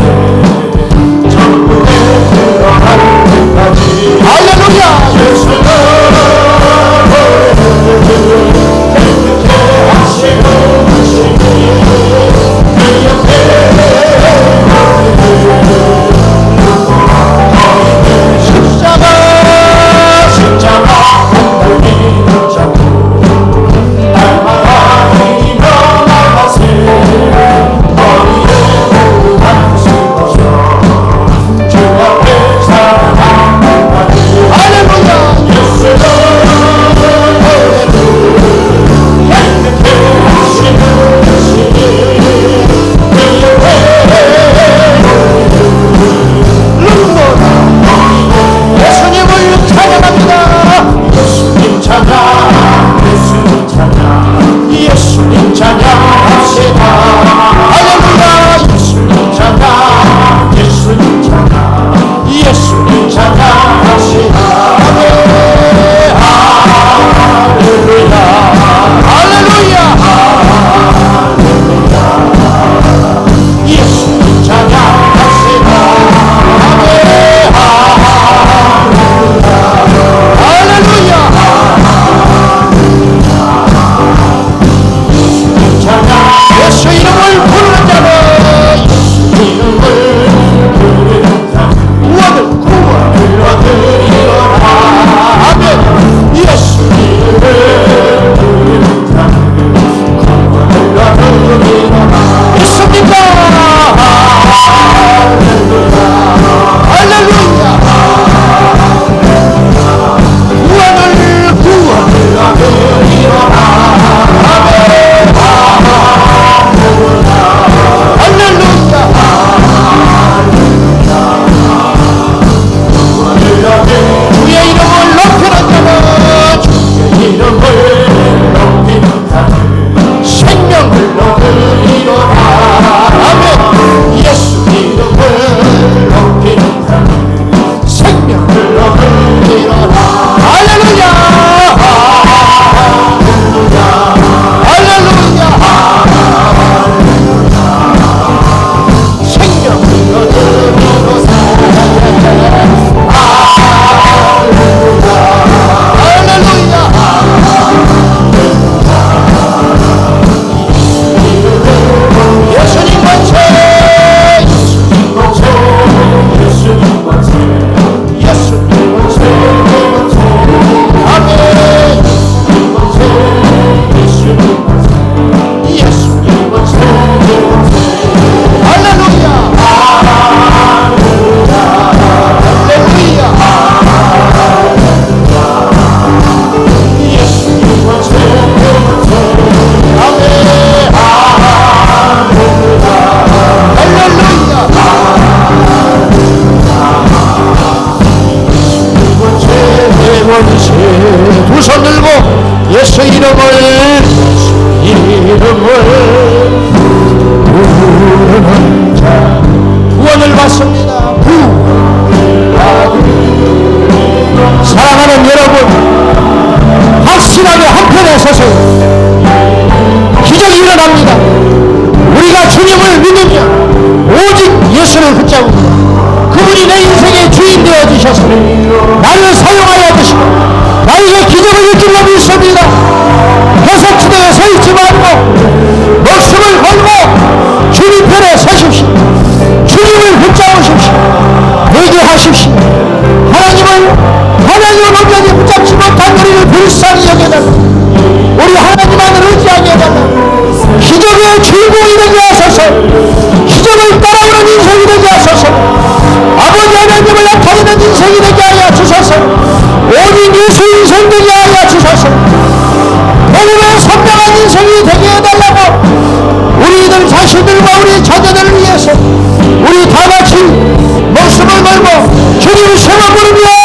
Speaker 2: 천국에 들어갈 때까지 할렐루야. 예수는 깨끗게 하시는 주시니 그 옆에 너희게 십자가 온전히 붙잡고 날마다
Speaker 1: 믿습니다. 사랑하는 여러분, 확실하게 한편에 서세요. 기적이 일어납니다. 우리가 주님을 믿으면 오직 예수를 붙잡고 그분이 내 인생의 주인 되어 주셔서 나를 사용하여 주시고 나에게 기적을 줄 줄로 믿습니다. 해석지대에 서 있지 말고 목숨을 걸고 주님 편에 서십시오. 주님을 붙잡으십시오. 회개하십시오. 하나님을 온전히 붙잡지 못한 우리를 불쌍히 여겨달라. 우리 하나님만을 의지하게 해달라. 기적의 주인공이 되게 하소서. 기적을 따라오는 인생이 되게 하소서. 아버지 하나님을 나타내는 인생이 되게 하여 주소서. 오직 예수 인생 되게 하여 주소서. 복음의 선명한 인생이 되게 해달라고 우리들 자신들과 우리 자녀들을 위해서 우리 다같이 목숨을 걸고 주님을 세워 부르며